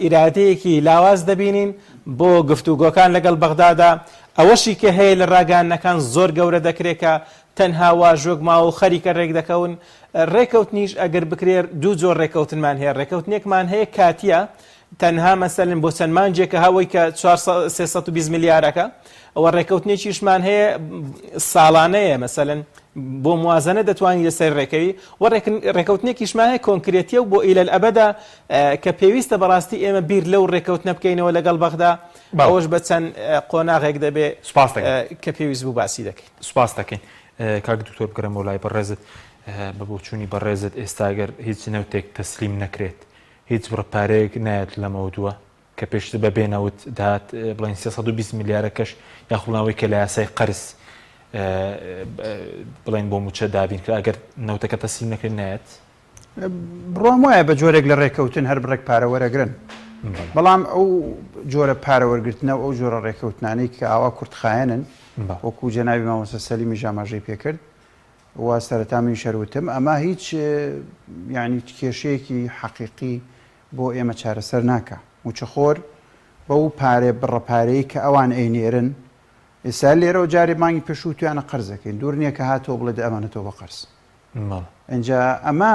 ئیرادەیەکی لاواز دەبینین بۆ گفتوگۆکان لەگەڵ بەغدادا ئەوەشی کە هەیە لە ڕاگەانەکان زۆر گەورە دەکرێت کە تەنها واژۆک ماوە و خەریکە ڕێک دەکەون ڕێکەوتنیش ئەگەر بکرێت دوو جۆر ڕێکەوتنمان هەیە ڕێکەوتنێکمان هەیە کاتیە تەنها مەسەلەن بۆ چەند مانجێکە هەوەی کە 320 میلیارەکە ئەوە ڕێکەوتنێکیشمان هەیە ساڵانەیە مەسەلەن بۆ موازنە دەتوانین لەسەر ڕێکەوی و ڕێکەوتنێکیشمان هەیە کۆنکرێتیە و بۆ ئیلە ئەبەدا کە پێویستە بەڕاستی ئێمە بیر لەو ڕێکەوتنە بکەینەوە لەگەڵ بەغدا ئەوەش بە چەند قۆناغێک دەبێ کە پێویست بوو باسی دەکەین سوپاس دەکەین کاک دکتۆر بگەڕێمەوە لای بەڕێزت بە بۆچوونی بەڕێزت ئێستاگەر هیچ نەوتێک تەسلیم نەکرێت هیچ بڕپارەیەک نایەت لە مەودووە کە پێشتر بەبێنەوت داهات بڵین 320 میلیارەکەش یاخڵاوەی کە لە یاسای قەرز بڵین بۆ موچە دابین کە ئەگەر نەوتەکە تەسلیم نەکرێت نایەت بڕوام وایە بە جۆرێک لە ڕێکەوتن هەر بڕێک پارە وەرەگرن بەڵام ئەو جۆرە پارە وەرگرتنەوە ئەو جۆرە ڕێکەوتنانەی کە ئاوا کورتخایەنن وەکو جەنابی مامۆستا سەلیمی ژاماژەی پێکرد و سەرەتا من شەروتم ئەمە هیچ یعنی کێشەیەکی حەقیقی بۆ ئێمە چارەسەر ناکە موچەخۆر بەو پارێ بڕەپارەی کە ئەوان ئەینێرن ئێستا لێرەوە جارێ مانگی پێشووتیانە قەرزەکەین دوور نییە کە هاتەوە بڵێ ئەمانەتەوە بە قەرز ئەنجا ئەمە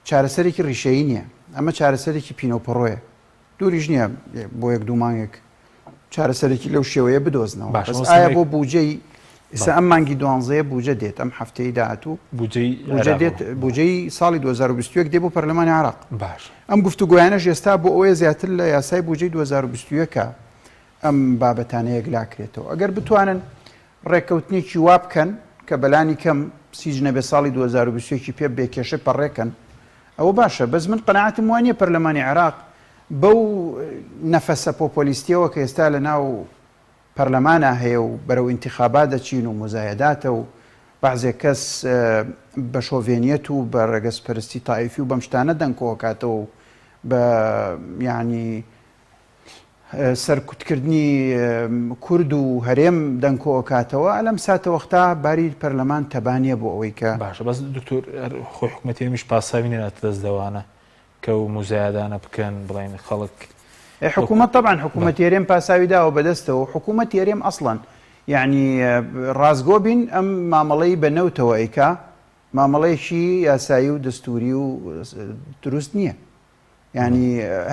چارەسەرێکی ڕیشەیی نییە ئەمە چارەسەرێکی پینۆپەڕۆیە دووریش نییە بۆ یەک دوو مانگێک چارەسەرێکی لەو شێوەیە بدۆزنەوە بەس ئایا بۆ بوجەی ئێستا ئەم مانگی دوانزەیە بوجە دێت ئەم هەفتەی داهاتوو بوجەی ساڵی 2021 دێ بۆ پەرلەمانی عێراق ئەم گفتوگۆیانەش ئێستا بۆ ئەوەیە زیاتر لە یاسای بوجەی 2021 ئەم بابەتانەیە گلاکرێتەوە ئەگەر بتوانن ڕێکەوتنێکی وا بکەن کە بەلانی کەم سیجنە بێ ساڵی 2021 پێ بێکێشە پەڕێکن ئەوە باشە بەس من قەناعەتم وانییە پەرلەمانی عێراق بەو نەفەسە پۆپۆلیستیەوە کە ئێستا لە ناو پەرلەمانە هەیە و بەرەو ئینتیخابات دەچین و مزایداتە و بەعزێک کەس بە شۆڤێنیەت و بە ڕێگەسپەرستی تایفی و بەم شتانە دەنگکۆکاتەوە و بە یعنی سەرکوتکردنی کورد و هەرێم دەنگکۆکاتەوە ئەلەم ساتەوەختا باری پەرلەمان تەبانیە بۆ ئەوەی کە باشە بەس دکتۆر خۆی حکومەتیمیش پاساوی نێنێت دەستدەوانە کە و مزایدانە بکەن بڵین خەڵک حکومت طبعا حکومت هێرێم پاساوی داوە بەدەستەوە حکومت هێرێم ئەسڵەن یعنی ڕازگۆ بین ئەم مامەڵەی بە نەوتەوە ئەیکا مامەڵەیەکی یاسایی و دەستوری و دروست نییە یعنی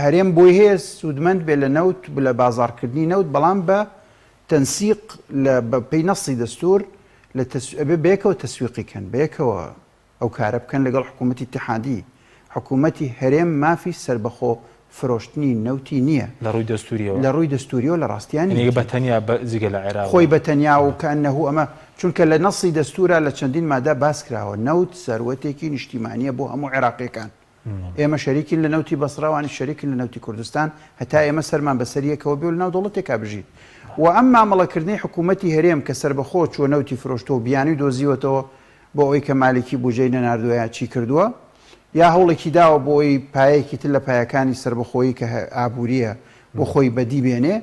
هەرێم بۆی هەیە سوودمەند بێ لە نەوت لە بازارکردنی نەوت بەڵام بە تەنسیق لە پێی نەسی دەستور لە بەیەکەوە تەسویقیکەن بەیەکەوە ئەو کارە بکەن لەگەڵ حکوومەتی اتحادی حکوومەتی هەرێم مافی سربەخۆ فرۆشتنی نەوتی نییە لە ڕووی دەستوریەوە لە ڕاستیانی بەتەنیا جگە لە عێراق خۆی بەتەنیا و کە ئەنەهوو ئەمە چونکە لە نەسی دەستورە لە چەندین مادە باس کراوە نەوت سەروەتێکی نیشتیمانیە بۆ هەموو عێراقیەکان ئێمە شەریکین لە نەوتی بەسڕاوانی شەریکن لە نەوتی کوردستان هەتا ئێمە سەرمان بەسەریەکەوە بێ و ناو دەوڵەتێکا بژین و ئەم مامەڵەکردنی حکوومەتی هەرێم کە سربەخۆ چوە نەوتی فرۆشتۆ و بیانی دۆزیوەتەوە بۆ ئەوەی کە مالکی بوجەی نەناردووە چی کردووە یا هەوڵێکی داوە بۆ ئەوی پایەکی تر لە پایەکانی سربەخۆیی کە ئابووریە بۆ خۆی بەدی بێنێ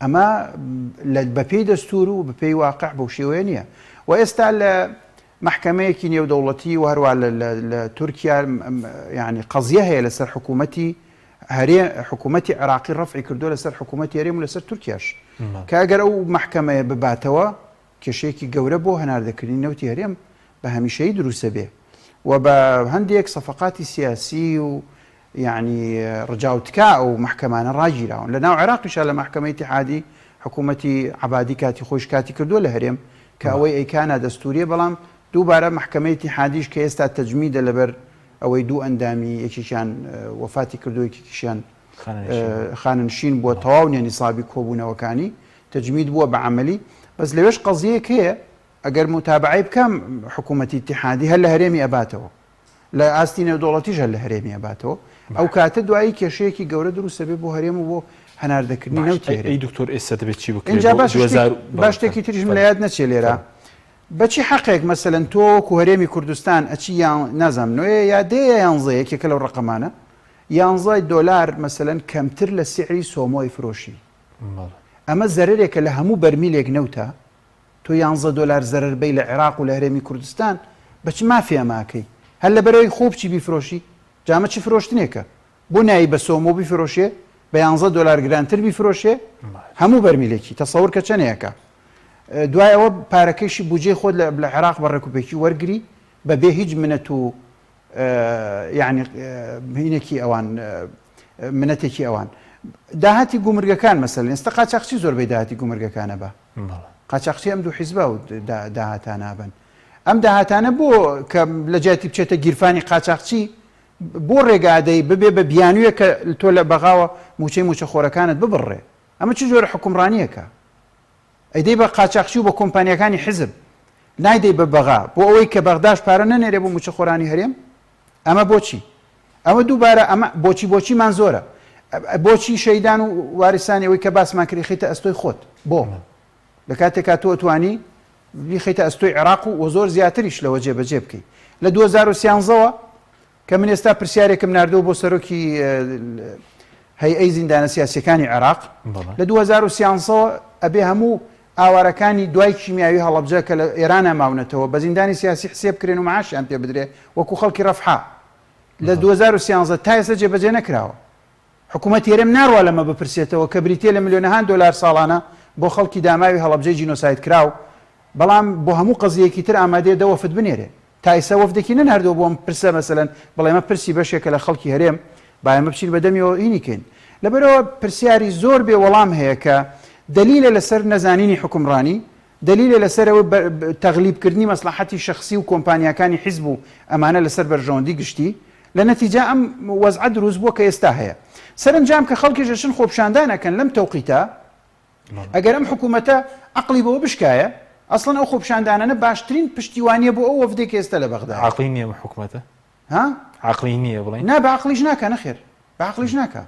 ئەمە بەپێی دەستور و بەپێی واقع بەو شێوەیە نییە و ئێستا لە محکەمەیەکی نێودەوڵەتی و هەروە لە تورکیا یعنی قەزیە هەیە لەسەر حکوومەتی عێراقی ڕەفعی کردووە لەسەر حکوومەتی هەرێم و لەسەر تورکیاش کە ئەگەر ئەو محکەمەیە بباتەوە کێشەیەکی گەورە بۆ هەناردەکردنی نەوتی هەرێم بە هەمیشەیی دروستە بێ و بە هەندێک سەفقاتی سیاسی و یعنی ڕجاوتکا و محکەمانە ڕاگیراون لە ناو عێراقیشە لە محکەمەی اتحادی حکوومەتی عبادی کاتی خۆش کاتی کردووە لە هەرێم کە ئەوەی ئەیکانە دەستوریە بەڵام دووبارە محکمەیەتی حادیش کە ئێستا تەجمیدە لەبەر ئەوەی دوو ئەندامی یەکیشان وەفاتی کردو یەکیشیان خاننشین بووە تەواو نیسابی کۆبوونەوەکانی تەجمید بووە بە عملی بەس لەوێش قەزیەیەک هەیە ئەگەر متابعی بکەم حکوومەتی اتحادی هەر لە هەرێمی ئەباتەوە لە ئاستی نێودوڵەتیش هەر لە هەرێمی ئەباتەوە ئەو کاتە دوایی کێشەیەکی گەورە دروستە بێ بۆ هەرێم و بۆ هەناردەکردنی نەوتێری دکتۆر ئێستا دەبێت چی بکرێت اینجا باش شتێکی تریشم لە یاد نەچێ لێرە بەچی حەقێک مەسەلەن تۆ و هەرێمی کوردستان ئەچی یان نازانم نوێ یا دەیە یانزەیە یەکێکە لەو ڕقەمانە $11 مەسەلەن کەمتر لە سعری سۆمۆی فرۆشی ئەمە زەرێکە لە هەموو بەرمیلێک نەوتە تۆ $11 زەرەر بەی لە عێراق و لە هەرێمی کوردستان بەچ مافیا ماکەی هەر لە بەرەوەی خۆ بچی بیفرۆشی جامە چی فرۆشتنێکە بۆ نایی بە سۆمۆ بیفرۆشێ بە $11 گرانتر بیفرۆشێ هەموو بەرمیلێکی تەسەور کە چەندەیەکە دوای ئەوە پارەکەیشی بودجێ خۆت لە عێراق بە ڕێکوپێکی وەرگری بەبێ هیچ منەت و یعنی هینێکی ئەوان منەتێکی ئەوان داهاتی گومرگەکان مەسەلەن ئێستا قاچاقچی زۆربەی داهاتی گومرگەکانە بە قاچاقچی ئەم دوو حیزبە و داهاتانە بن ئەم داهاتانە بۆ کە لە جیاتی بچێتە گیرفانی قاچاقچی بۆ ڕێگادەی ببێ بە بیانویە کە تۆ لە بەغاوە موچەی موچەخۆرەکانت ببڕێ ئەمە چ جۆرە حکومڕانیەکە ئەیدەی بە قاچاقچی و بە کۆمپانیەکانی حیزب نایدەی بە بەغا بۆ ئەوەی کە بەغداش پارە نەنێرێ بۆ موچەخۆرانی هەرێم ئەمە بۆچی ئەمە دووبارە ئەمە بۆچیمان زۆرە بۆچی شەیدان و وارسانی ئەوەی کە باسمان کردی خیتە ئەستۆی خۆت بۆ لە کاتێکا تۆ توانی بیخیتە ئەستۆی عێراق و زۆر زیاتریش لەوە جێبەجێ بکەیت لە 2013ەوە کە من ئێستا پرسیارێکم ناردەوە بۆ سەرۆکی هەیئەی زیندانە سیاسیەکانی عێراق لە 2013ەوە ئەبێ هەموو ئاوارەکانی دوای کیمیاوی هەڵەبجە کە لە ئێرانە ماونەتەوە بە زیندانی سیاسی حسێب بکرێن و معاشیان پێ بدرێ وەکو خەڵکی ڕەفحا لە 2013 تا ئێستا جێبەجێ نەکراوە حکوومەت هێرم ناڕوا لەمە بپرسێتەوە کە بریتێ لە ملیۆنەهان دۆلار ساڵانە بۆ خەڵکی داماوی هەڵەبجەی جینۆساید کراو بەڵام بۆ هەموو قەزیەکی تر ئامادەیە دەوەفت بنێرێ تا ئێستا وەفدێکی نەناردەوە بۆم پرسە مەسەلەن بەڵێ ئەمە پرسی بەشێکە لە خەڵکی هەرێم با ئێمە بچین بەدەمیەوە هینیکەین لەبەرەوە پرسیاری زۆر بێ وەڵام هەیە کە دلیلە لەسەر نەزانینی حکومڕانی دلیلە لەسەرەوە تەغلیبکردنی مەسلحەتی شەخسی و کۆمپانیەکانی حیزب و ئەمانە لەسەر بەرژەوەندی گشتی لە نەتیجە ئەم وەزعە دروست بووە کە ئێستا هەیە سەرنجام کە خەڵکی ژەشن خۆپشاندانەکەن لەم تەوقیتە ئەگەر ئەم حکوومەتە عەقڵی بەوە بشکایە ئەسڵەن ئەو خۆپشاندانانە باشترین پشتیوانیە بۆ ئەو وەفدێک ئێستا لە بەغدا عەقڵی نییە حکوومەتە ها عەقڵی نییە بڵێن نا بە عەقڵیش ناکە نەخێر بە عەقڵیش ناکە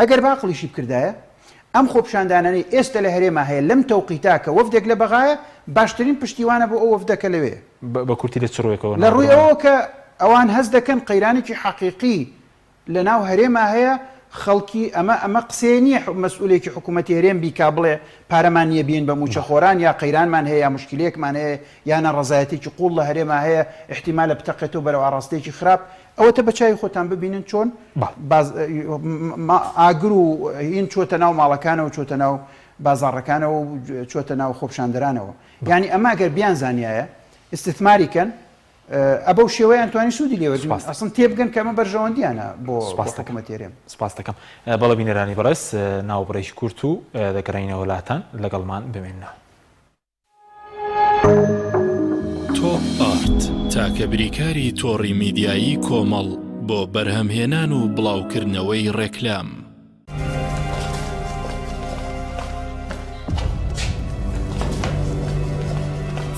ئەگەر بە عەقڵیشی بکردایە ئەم خۆپشاندانانەی ئێستا لە هەرێما هەیە لەم تەوقیتا کە وەفدێک لە بەغایە باشترین پشتیوانە بۆ ئەو وەفدەکە لەوێ بە کورتی لە چڕۆیەکەوە لە ڕووی ئەوە کە ئەوان هەز دەکەن قەیرانێکی حەقیقی لە ناو هەرێما هەیە خەڵکی ئەمە قسێ نییە مەسئولێکی حکوومەتی هەرێم بیکا بڵێ پارەمان نییە بین بە موچەخۆران یا قەیرانمان هەیە یا مشکلەیەکمان هەیە یانە ڕەزایەتێکی قوڵ لە هەرێما هەیە احتیمالە بتەقێتەوە بەرەو ئاڕاستەیەکی خراپ ئەوەتە بە چای خۆتان ببینن چۆن ئاگر و هین چۆتە ناو ماڵەکانەوە چۆتە ناو بازاڕەکانەوە و چۆتە ناو خۆپشاندەرانەوە یعنی ئەمە گەر بیان زانایە استثماریکەن ئەبە شێوەیان توانی سوودی لێوە ئەسڵ تێبگەن کە ئەمە بەرژەوەندیانە بۆ حکوومەتی هەرێم سپاس دەکەم بەڵە بینەرانی بەڕێز ناوبڕێژی کورت و دەگەڕینەوە وڵاتان لەگەڵمان بمێننەوە تۆپ ئارت تاکە بریکاری تۆڕی میدیایی کۆمەڵ بۆ بەرهەمهێنان و بڵاوکردنەوەی ڕێکلام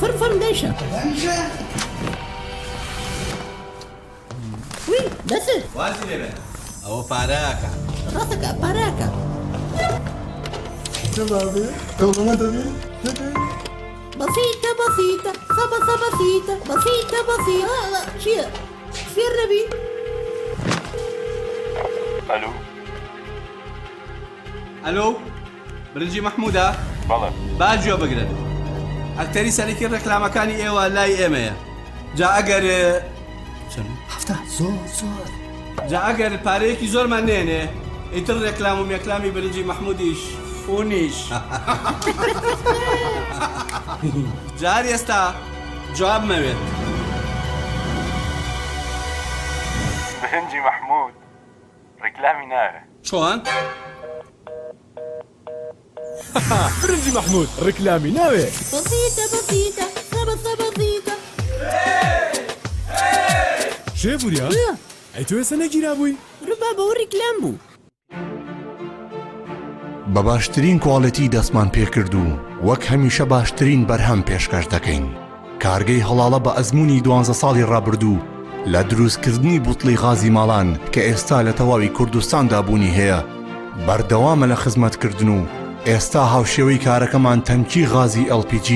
فرم دێشە وی دەست وازی لێبێ ئەوە پارەکە ڕاستەکە پارەکە بسيطة بسيطة خبصة بسيطة بسيطة بسيطة شيء فين ربي الو الو برنجی محمودە بەڵێ باجوە بگرن ئەکتەری سەرەکی ڕێکلامەکانی ئێوە لای ئێمەیە جا ئەگەر هەفتە زۆر جا ئەگەر پارەیەکی زۆرمان نێنێ ئیتر ڕێکلام و مێکلامی برنجی محمودیش فونیش جار ئێستا جواب مەوێت برنجی محمود ڕێکلامی ناوێ چۆن؟ برنجي محمود ڕکلامی ناوێ بسيطة بسيطة ثبت بسيطة شێبوریا ئەی تۆ ێستا نەگیرابووی ربا بوري كلامبو بە باشترین کواڵەتی دەستمان پێکردو وەک هەمیشە باشترین بەرهەم پێشکەش دەکەین کارگەی هەڵاڵە بە ئەزمموی 12 ساڵی ڕابردوو لە دروستکردنی بوتڵی غازی ماڵان کە ئێستا لە تەواوی کوردستاندا بوونی هەیە بەردەوامە لە خزمەتکردن و ئێستا هاوشێوەی کارەکەمان تەنکی غازی LPG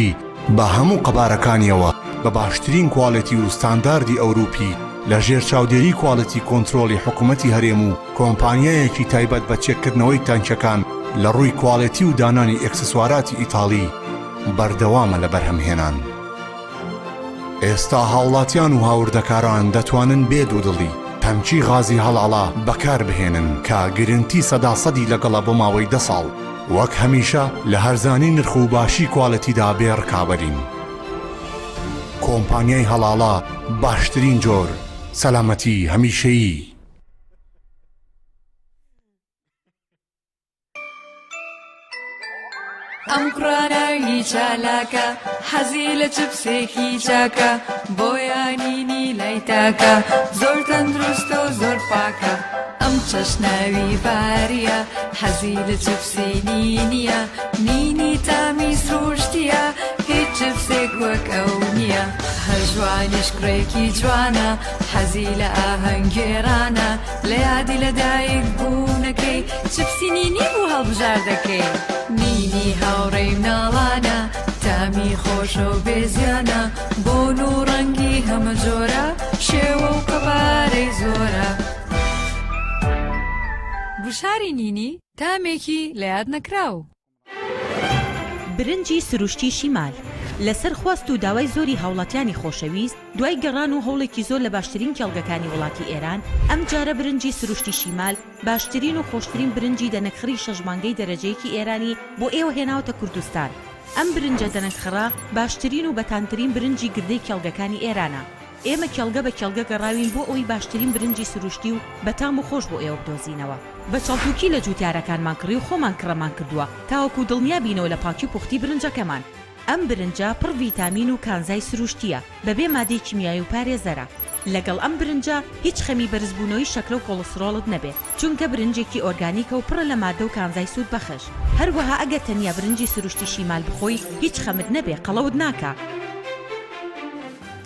بە هەموو قەبارەکانیەوە بە باشترین کواڵەتی و ستانداردی ئەوروپی لە ژێر چاودێری کواڵەتی کۆنترۆلی حکوومەتی هەرێم و کۆمپانیایەکی تایبەت بە چێککردنەوەی تانکەکان لە ڕووی کواڵەتی و دانانی ئەکسسواراتی ئیتاڵی بەردەوامە لە بەرهەمهێنان ئێستا هاوڵاتیان و هاوردەکاران دەتوانن بێ دوودڵی تەنکی غازی هەڵاڵا بەکار بهێنن کە گرنتی 100% لەگەڵە بۆ ماوەی 10 ساڵ وەک هەمیشە لە هەرزانی نرخ و باشی کواڵەتیدا بێ ڕکابەرین کۆمپانیای هەڵاڵا باشترین جۆر سەلامەتی هەمیشەیی ئەم قڕاناوی چالاکە حەزی لە چپسێکی چاکە بۆیانینی لای تاکە زۆر تەندروستە و زۆر پاکە ئەم چەشناوی باریە حەزی لە چپسی نینیە نینی تامی سروشتیە هیچ چپسێک وەک ئەو نییە هەر جوانیش کوڕێکی جوانە حەزی لە ئاهەنگێرانە لە یادی لەدایک بوونەکەی چپسی نینی بوو هەڵبژار دەکەی نینی هاوڕێی مناڵانە تامی خۆشە و بێزیانە بۆن و ڕەنگی هەمە جۆرە شێوە و قەبارەی زۆرە گوشاری نینی تامێکی لە یاد نەکراو برنجی سروشتی شیمال لەسەر خواست و داوای زۆری هاوڵاتیانی خۆشەویست دوای گەڕان و هەوڵێکی زۆر لە باشترین کێڵگەکانی وڵاتی ئێران ئەم جارە برنجی سروشتی شیمال باشترین و خۆشترین برنجی دەنەکخری شەژمانگەی دەرەجەیەکی ئێرانی بۆ ئێوە هێناوتە کوردستان ئەم برنجە دەنەکخڕا باشترین و بەتانترین برنجی گردەی کێڵگەکانی ئێرانە ئێمە کێڵگە بە کێڵگە گەڕاوین بۆ ئەوی باشترین برنجی سروشتی و بەتام و خۆش بۆ ئێوە بدۆزینەوە بە چاڵتوکی لە جوتیارەکانمان کڕی و خۆمان کڕەمان کردووە تاوەکو دڵنیا بینەوە لە پاکی و پوختی برنجەکەمان ئەم برنجە پڕ ڤیتامین و کانزای سروشتیە بەبێ مادەی کیمیایی و پارێزەرە لەگەڵ ئەم برنجە هیچ خەمی بەرزبوونەوەی شەکرە و کۆڵسترۆڵت نەبێت چونکە برنجێکی ئۆرگانیکە و پڕە لە مادە و کانزای سوود بەخش هەروەها ئەگە تەنیا برنجی سروشتی شیمال بخۆی هیچ خەمت نەبێ قەڵەوت ناکە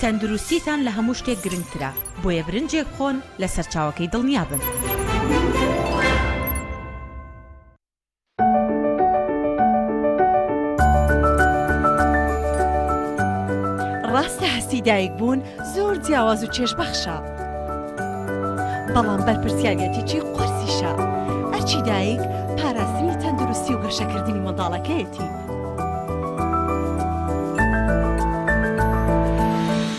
تەندروستیتان لە هەموو شتێک گرنگترە بۆیە برنجێک خۆن لە سەرچاوەکەی دڵنیا بن ڕاستە هەستی دایک بوون زۆر جیاواز و چێژبەخشە بەڵام بەرپرسیارەتێکی قورسیشە ئەرچی دایک پاراستنی تەندروستی و گەشەکردنی منداڵەکەیەتی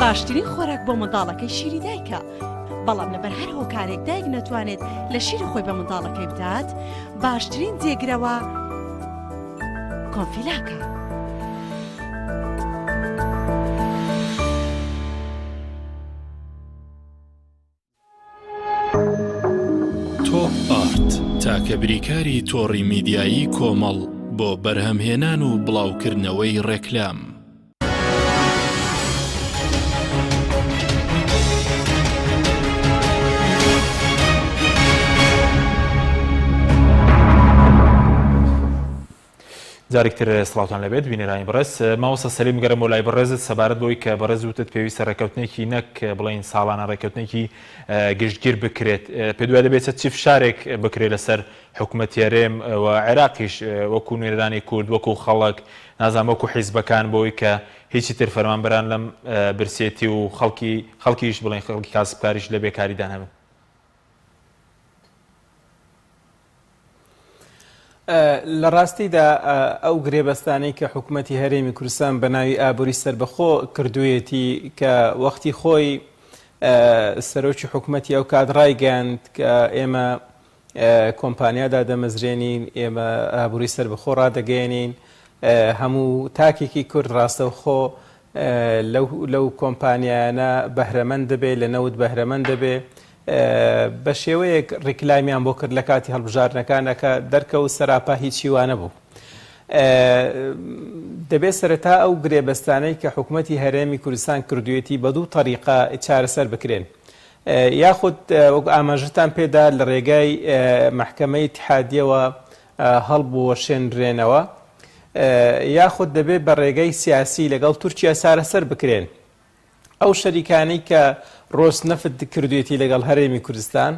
باشترین خۆراک بۆ منداڵەکەی شیری دایکە بەڵام لەبەر هەر هۆکارێک دایک نەتوانێت لە شیری خۆی بە منداڵەکەی بدات باشترین جێگرەوە کۆنفیلاکە تۆپ ئارت تاکە بریکاری تۆڕی میدیایی کۆمەڵ بۆ بەرهەمهێنان و بڵاوکردنەوەی ڕێکلام جارێکتر سڵاوتان لەبێت بینێرانی بەڕێز ماوەسە سەلیم گەرم و لای بەڕێزت سەبارەت بۆی کە بەڕێز وتت پێویستە ڕێکەوتنێکی نەک بڵێن ساڵانە ڕێکەوتنێکی گشتگیر بکرێت پێ دوای دەبێت چی فشارێک بکرێت لەسەر حکوومەتی هەرێم و عێراقیش وەکو نوێنەرانی کورد وەکو خەڵک نازانم وەکو حیزبەکان بۆی کە هیچی تر فەرمانبەران لەم برسێتی و خەڵکیش بڵێن خەڵکی کاسبکاریش لە بێکاریدان هەبن لە ڕاستیدا ئەو گرێبەستانەی کە حکوومەتی هەرێمی کوردستان بە ناوی ئابووری سەربەخۆ کردوویەتی کە وەختی خۆی سەرۆکی حکوومەتی ئەو کات ڕایگەاند کە ئێمە کۆمپانیادا دەمەزرێنین ئێمە ئابووری سەربەخۆ ڕادەگەێنین هەموو تاکێکی کورد ڕاستەوخۆ لەو کۆمپانیانە بەهرەمەند دەبێت لە نەوت بەهرەمەند دەبێت بە شێوەیەک ڕیکلامیان بۆ کرد لە کاتی هەڵبژارنەکانەکە دەرکەوت سەراپا هیچی وانە بوو دەبێت سەرەتا ئەو گرێبەستانەی کە حکوومەتی هەرێمی کوردستان کردوێتی بە دوو طریقە چارەسەر بکرێن یاخود وەک ئاماژتان پێدا لە ڕێگای محکەمەی اتحادیەوە هەڵبووە شێنرێنەوە یاخود دەبێت بە ڕێگەی سیاسی لەگەڵ تورکیا چارەسەر بکرێن ئەو شەریکانەی کە ڕۆژنەفت کردوێتی لەگەڵ هەرێمی کوردستان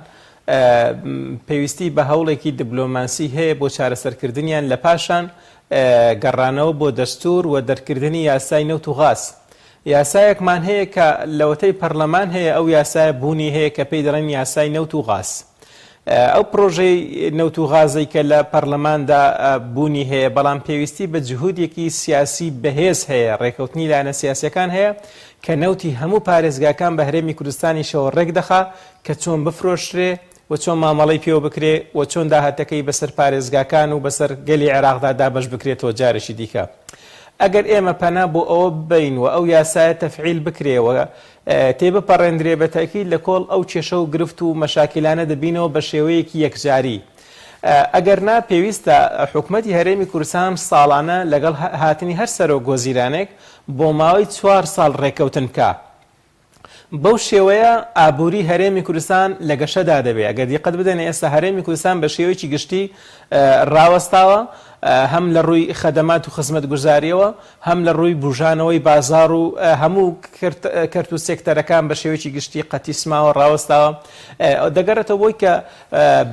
پێویستی بە هەوڵێکی دیبلۆماسی هەیە بۆ چارەسەرکردنیان لە پاشان گەڕانەوە بۆ دەستور و دەرکردنی یاسای نەوت و غاز یاسایەکمان هەیە کە لەوەتەی پەرلەمان هەیە ئەو یاسایە بوونی هەیە کە پێی دەڵێن یاسای نەوت و غاز ئەو پرۆژەی نەوت و غازەی کە لە پەرلەماندا بوونی هەیە بەڵام پێویستی بە جهودێکی سیاسی بەهێز هەیە ڕێکەوتنی لایەنە سیاسیەکان هەیە کە نەوتی هەموو پارێزگاکان بە هەرێمی کوردستانیشەوە ڕێک دەخا کە چۆن بفرۆشرێ و چۆن مامەڵەی پێوە بکرێ و چۆن داهاتەکەی بەسەر پارێزگاکان و بەسەر گەلی عێراقدا دابەش بکرێتەوە جارێکی دیکە ئەگەر ئێمە پەنا بۆ ئەوە ببین و ئەو یاسایە تەفعیل بکرێەوە تێبپەڕێندرێ بە تاکید لە کۆڵ ئەو کێشە و گرفت و مەشاکلانە دەبینەوە بە شێوەیەکی یەکجاری ئەگەر نا پێویستە حکوومەتی هەرێمی کوردستان ساڵانە لەگەڵ هاتنی هەر سەرۆک گۆزیرانێک بۆ ماوەی 4 ساڵ ڕێکەوتن بکە بەو شێوەیە ئابووری هەرێمی کوردستان لە گەشەدا دەبێت ئەگەر دیقەت بدەنێ ئێستا هەرێمی کوردستان بە شێوەیەکی گشتی ڕاوەستاوە هەم لە ڕووی خەدەمات و خزمەت گوزاریەوە هەم لە ڕووی بژانەوەی بازار و هەموو کەرت و سێکتەرەکان بە شێوەیەکی گشتی قەتیسماوە ڕاوەستاوە دەگەڕێتەوە بۆی کە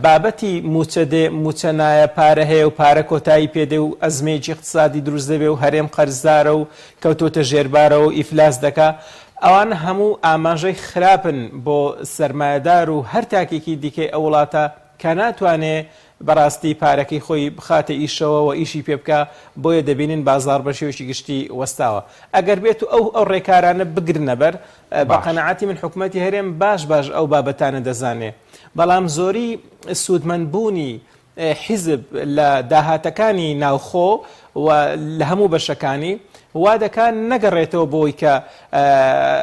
بابەتی موچەنایە پارە هەیە و پارە کۆتایی پێدێ و ئەزمەیەکی اقتصادی دروست دەبێ و هەرێم قەرزدارە و کەوتۆتە ژێربارەوە و ئیفلاس دەکا ئەوان هەموو ئاماژەی خراپن بۆ سەرمایەدار و هەر تاکێکی دیکەی ئەو وڵاتە کە ناتوانێ بەڕاستی پارەکەی خۆی بخاتە ئیشەوە و ئیشی پێ بکە بۆیە دەبینین بازار بە شێوەیەکی گشتی وەستاوە ئەگەر بێت و ئەو ڕێکارانە بگرنە بەر بە قەنەعاتی من حکوومەتی هەرێم باش ئەو بابەتانە دەزانێ بەڵام زۆری سوودمەندبوونی حیزب لە داهاتەکانی ناوخۆ و لە هەموو بەشەکانی وا دەکات نەگەڕێتەوە بۆی کە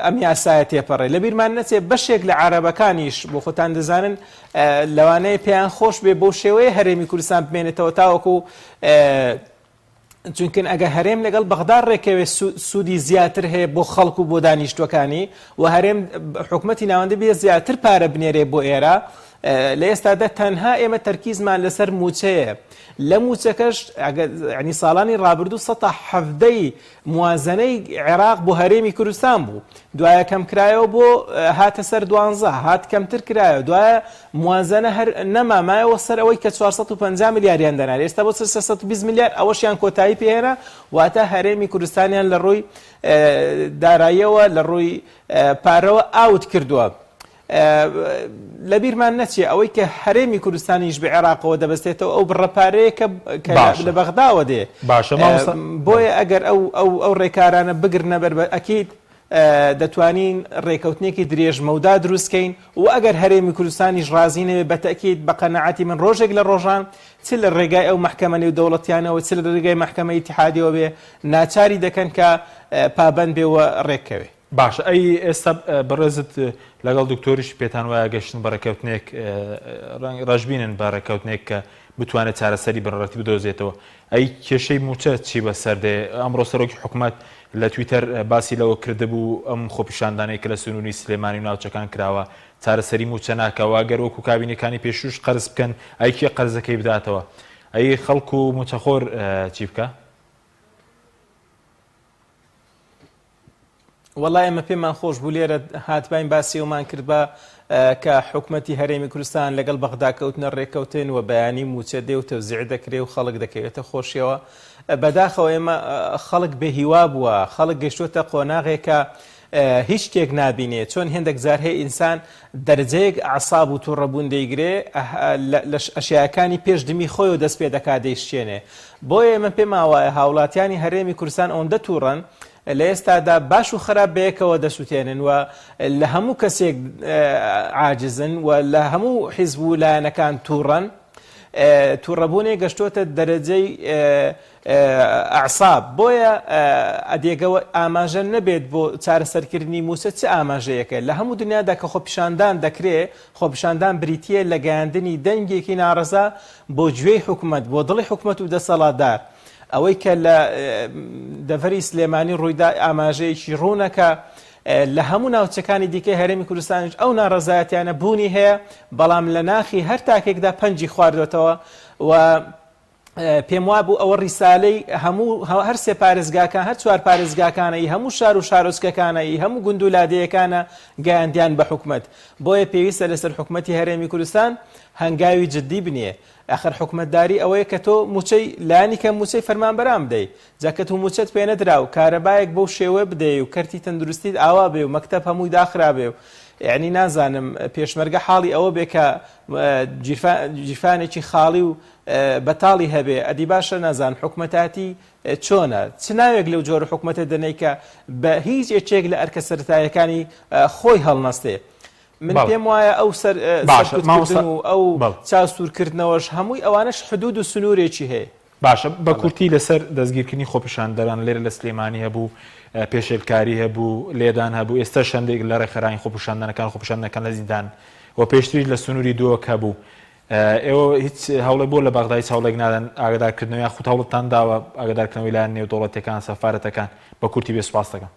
ئەم یاسایە تێپەڕێ لە بیرمان نەچێت بەشێک لە عەرەبەکانیش بۆ خۆتان دەزانن لەوانەیە پێیان خۆش بێ بۆ شێوەیە هەرێمی کوردستان بمێنێتەوە تاوەکو چونکن ئەگە هەرێم لەگەڵ بەغدا ڕێکەوێت سوودی زیاتر هەیە بۆ خەڵک و بۆ دانیشتوەکانی و هەرێم حکوومەتی ناوەندە بێ زیاتر پارە بنێرێ بۆ ئێرە لە ئێستادا تەنها ئێمە تەرکیزمان لەسەر موچەیە لە موچەکەش ینی ساڵانی ڕابردوو 170 موازنەی عێراق بۆ هەرێمی کوردستان بوو دوایە کەم کرایەوە بۆ هاتە سەر 12 هات کەمتر کرایەوە دوایە موازنە هەر نەمامایەوە سەر ئەوەی کە 450 میلیاریان دەنار ئێستا بۆ 320 میلیارد ئەوەشیان کۆتایی پێهێنا واتە هەرێمی کوردستانیان لە ڕووی داراییەوە لە ڕووی پارەوە ئاوت کردووە لە بیرمان نەچێ ئەوەی کە هەرێمی کوردستانیش بە عێراقەوە دەبەستێتەوە ئەو بڕەپارەیە کە لە بەغداوە دێ بۆیە ئەگەر ئەو ڕێکارانە بگرنە بەر ئەکید دەتوانین ڕێکەوتنێکی درێژمەودا دروستکەین و ئەگەر هەرێمی کوردستانیش ڕازینەوێ بە تەکید بە قەنەعاتی من ڕۆژێک لە ڕۆژان چ لە ڕێگای ئەو محکەمە نێودەوڵەتیانەوە چ لە ڕێگای محکەمەی اتحادیەوە بێ ناچاری دەکەن کە پابەند بێوە ڕێکەوێ باش ئەی ئێستا بەڕێزت لەگەڵ دکتۆریش پێتان وایە گەشتن بە ڕێکەوتنێک ڕژبینن بە ڕێکەوتنێک کە بتوانێت چارەسەری بەڕێتی بدۆزێتەوە ئەی کێشەی موچە چی بەسەردێ ئەمڕۆ سەرۆکی حکوومەت لە تویتەر باسی لەوە کردبوو ئەم خۆپیشاندانەی کە لە سنووری سلێمانی و ناوچەکان کراوە چارەسەری موچە ناکەوە گەر وەکو کابینەکانی پێشوش قەرز بکەن ئەیکێ قەرزەکەی بداتەوە ئەی خەڵک و موچەخۆر چی بکە؟ وەڵای ئێمە پێمان خۆش بوو لێرە هاتبین باسی ئەومان کرد بە کە حکوومەتی هەرێمی کوردستان لەگەڵ بەغدا کەوتنە ڕێکەوتن و بەیانی موچە دێ و تەوزیع دەکرێ و خەڵک دەکەوێتە خۆشیەوە بەداخەوە ئێمە خەڵک بێهیوا بووە خەڵک گەشتوتە قۆناغێکە هیچ شتێک نابینێ چۆن هێندێک جار هەیە ئینسان دەرجەیەک عەساب و تووڕەبوون دەیگرێ لە ئەشیاکانی پێشدمی خۆی و دەست پێ دەکات دەیشتێنێ بۆیە ئێمە پێم وایە هاوڵاتیانی هەرێمی کوردستان ئەوەندە تووڕەن لە ئێستادا باش و خراپ بەیەکەوە دەسووتێنن و لە هەموو کەسێک عاجزن و لە هەموو حیزب و لایەنەکان تووڕەن تووڕەبوونێ گەشتۆتە دەرەجەی ئەعساب بۆیە ئەدێگەوە ئاماژە نەبێت بۆ چارەسەرکردنی موچە چه ئاماژەیەکە لە هەموو دنیادا کە خۆپیشاندان دەکرێت خۆپیشاندان بریتیە لە گەیاندنی دەنگێکی ناڕەزا بۆ گوێی حکوومەت بۆ دڵی حکوومەت و دەسەڵاتدار ئەوەی کە لە دەڤەری سلێمانی ڕوویدا ئاماژەیەکی ڕوونەکە لە هەموو ناوچەکانی دیکەی هەرێمی کوردستانیش ئەو ناڕەزایەتیانە بوونی هەیە بەڵام لە ناخی هەر تاکێکدا پەنجی خواردوێتەوە و پێم وابوو ئەوە ڕیسالەی هەموو هەر سێ پارێزگاکان هەر چوار پارێزگاکانەی هەموو شار و شارۆچکەکانەی هەموو گوند و لادەیەکانە گەیاندیان بە حکومەت بۆیە پێویستە لەسەر حکومەتی هەرێمی کوردستان هەنگاوی جددی بنیە ئاخر حکومەتداری ئەوەیە کە تۆ موچەی لانی کە موچەی فەرمانبەران بدەیت جاکەت و موچەت پێ نەدرا و کارەبایەک بەو شێوە بدەیت و کەرتی تەندروستیت ئاوا بێ و مەکتەب هەمووی داخرا بێ و یعنی نازانم پێشمەرگە حاڵی ئەوە بێ کە جیرفانێکی خاڵی و بەتاڵی هەبێ ئەدی باشە نازان حکومەتاتی چۆنە چ ناوێک لەو جۆرە حکومەتە دەنەی کە بە هیچ یەکێک لە ئەرکە سەرەتاییەکانی خۆی هەڵنەستێ من پێم وایە ئەو سەرکردن و ئەو چاوسورکردنەوەش هەمووی ئەوانش حدود و سنوورێکی هەیە باشە بە کورتی لەسەر دەستگیرکردنی خۆپیشاندەران لێرە لە سلێمانی هەبوو پێشێلکاری هەبوو لێدان هەبوو ئێستا شەندێک لە ڕێکخراین خۆپیشاندنەکان لە زیندان و پێشتریش لە سنووری دووەک هەبوو ئێوە هیچ هەوڵێ بۆ لە بەغدای چاوڵێک نادەن ئاگادارکردنەوە یا خودت هەوڵتان داوە ئاگادارکردنەوەی لایەن نێودەوڵەتیەکان سەفارەتەکان بە کورتی بێ سوپاس دەکەم.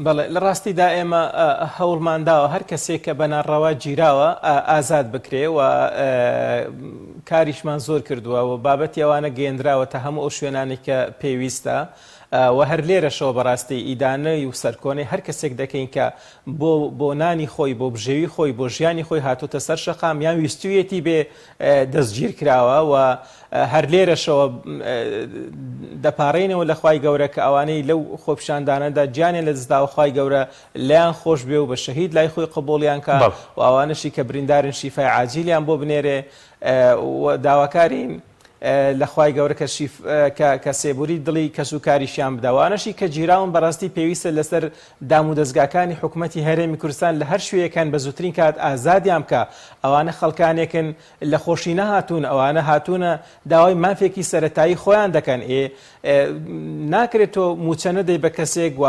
بەڵێ لە ڕاستیدا ئێمە هەوڵمانداوە هەر کەسێک کە بەناڕەوا گیراوە ئازاد بکرێ و کاریشمان زۆر کردووە و بابەتی ئەوانە گەیەندراوەتە هەموو ئەو شوێنانی کە پێویستە و هەر لێرەشەوە بەڕاستی ئیدانەی و سەرکۆنەی هەر کەسێک دەکەین کە بۆ نانی خۆی بۆ بژێوی خۆی بۆ ژیانی خۆی هاتوتە سەر شەقام یان ویستویەتی بێ دەستگیر کراوە و هەر لێرەشەوە دەپارڕینەوە لە خوای گەورە کە ئەوانەی لەو خۆپیشاندانەدا گیانیان لە دەستداوە خوای گەورە لایان خۆش بێ و بە شەهید لای خۆی قبوڵیان کە و ئەوانەشی کە بریندارن شیفای عاجیلیان بۆ بنێرێ و داواکارین لە خوای گەورە کە سێبوری دڵی کەسوکاریشیان بداوانەشی کە جیراون بەڕاستی پێویستە لەسەر دام و دەستگاکانی حکوومەتی هەرێمی کوردستان لە هەر شوێیەکان بە زووترین کات ئازادیان بکە ئەوانە خەڵکانێکن لە خۆشی نەهاتوون ئەوانە هاتوونە داوای مافێکی سەرەتایی خۆیان دەکەن ناکرێت تۆ موچە نەدەی بە کەسێک و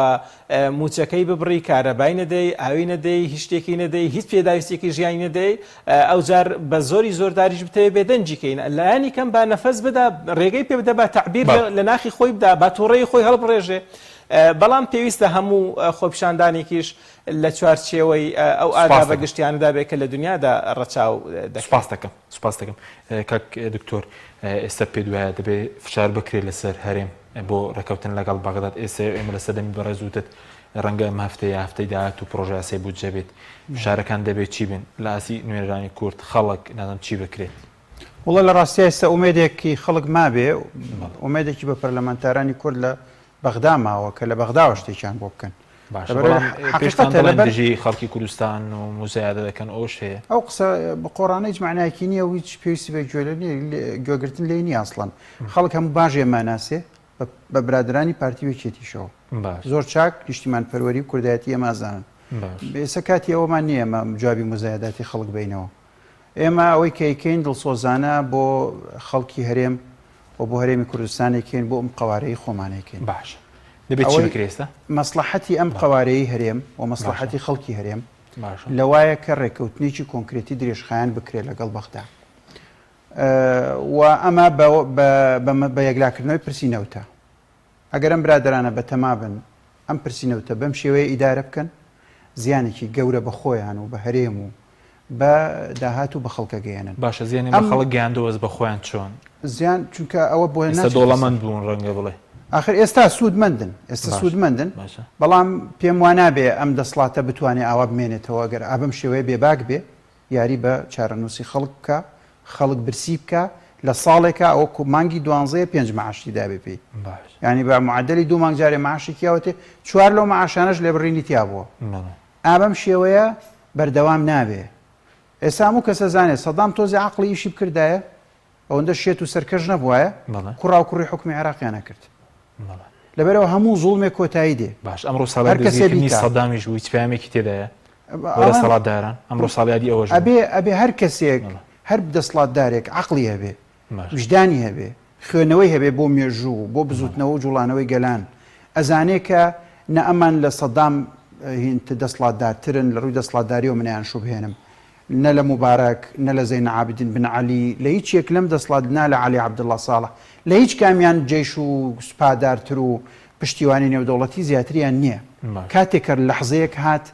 موچەکەی ببڕی کارەبای نەدەی ئاوی نەدەی هیچ شتێکی نەدەی هیچ پێداویستێکی ژیانی نەدەی ئەوجار بە زۆری زۆرداریش بتەوێت بێدەنجیکەین لایانی کەم با نەفەس بدا ڕێگەی پێ بدە بە تعبیر لە ناخی خۆی بدا با تووڕێی خۆی هەڵبڕێژێ بەڵام پێویستە هەموو خۆپیشاندانێکیش لە چوارچێوەی ئەو ئادا بە گشتیاندا بێت کە لە دنیادا ڕەچاو سوپاس دەکەم کاک دکتۆر ئێستا پێ دوایە دەبێت فشار بکرێت لەسەر هەرێم بۆ ڕێکەوتن لەگەڵ بەغداد ئێستا ئێمە لە سەدەمی بەڕێزوتت ڕەنگە ئەم هەفتەی داهات و پرۆژە یاسای بودجە بێت فشارەکان دەبێت چی بن لە ئاسی نوێنەرانی کورد خەڵک نازانم چی بکرێت وڵە لە ڕاستی ئێستا ئومێدێکی خەڵک مابێ ئومێدێکی بە پەرلەمانتارانی کورد لە بەغدا ماوە کە لە بەغداوە شتێکیان بۆ بکەن پێشتاندەژی خەڵکی کوردستان و موزایادە دەکەن ئەوش هەیە ئەو قسە بە قۆڕانەی معنایکی نییە و هیچ پێویستی بە گوێگرتن لێ نیە ئەسڵەن خەڵک هەموو باژێ ماناسێ بە برادرانی پارتی وەکێتیشەوە زۆر چاک نیشتیمان پەروەری و کوردایەتی ئەمازانن ئێستا کاتی ئەوەمان نییە ئەمە جوابی موزایاداتی خەڵک بینەوە ئێمە ئەوەی کەیکەین دڵسۆزانە بۆ خەڵکی هەرێم و بۆ هەرێمی کوردستانێکین بۆ ئەم قوارەی خۆمانێکین باش دەبێت چی بکرێستە مەسلحەتی ئەم قوارەی هەرێم و مەسلحەتی خەڵکی هەرێم لەوایە کە ڕێکەوتنیی کۆنکرێتی درێژخایان بکرێت لەگەڵ بەغدا و ئەمە بە یەکلاکردنەوەی پرسیینەوتە ئەگەر ئەم برادرانە بەتەما بن ئەم پرسیینەوتە بەم شێوەیە ئیدارە بکەن زیانێکی گەورە بە خۆیان و بە هەرێم و بە داهات و بە خەڵکە گەیانن باشە زیانی بە خەڵک گەیاندەوەز بە خۆیان چۆن زیان چونکە ئەوە بۆ دۆڵەمەند بوون ڕەنگە بڵێ آخر ئێستا سوودمەندن بەڵام پێم وانابێ ئەم دەسڵاتە بتوانێت ئاوا بمێنێتەوە ئەگەر ئابم شێوەیە بێباک بێ یاری بە چارەنووسی خەڵک بکە خەڵک برسی بکە لە ساڵێکە ئەو مانگی 12 معاشی دابێ پێی ینی بە معدلی 2 مانگ جارێ معاشی کیاوەتێ 4 لەو معاشانەش لێ بڕینی تیا بووە ئابم شێوەیە بەردەوام نابێ ئێستا هەموو کەسە زانێت سەدام تۆزی عەقڵی ئیشی بکردایە ئەوەندە شێت و سەرکەش نەبووایە کوڕا و کوڕی حکمی عێراقیان نەکرد لەبەرەوە هەموو زوڵمێک کۆتایی دێ باش ئەمڕۆ ساڵی سەدامیش بوو هیچ پامێکی تێدایە وەرە سەڵاتداران ئەمڕۆ ساڵیادی ئەوەش ئەبێ هەر کەسێک هەر دەسڵاتدارێک عەقڵی هەبێ وجدانی هەبێ خوێنەوەی هەبێ بۆ مێژوو بۆ بزوتنەوە و جوڵانەوەی گەلان ئەزانێ کە نە ئەمان لە سەدام دەسڵاتدارترن لە ڕووی دەسڵاتداری و منیان شوبهێنم نە لە مبارەک نە لە زەین عابدین بن عەلی لە هیچ یەک لەم دەسەڵاتنا لە عەلی عەبدوڵڵا ساڵح لە هیچ کامیان جێش و سوپادارتر و پشتیوانی نێودەوڵەتی زیاتریان نییە کاتێک کە لەحزەیەک هات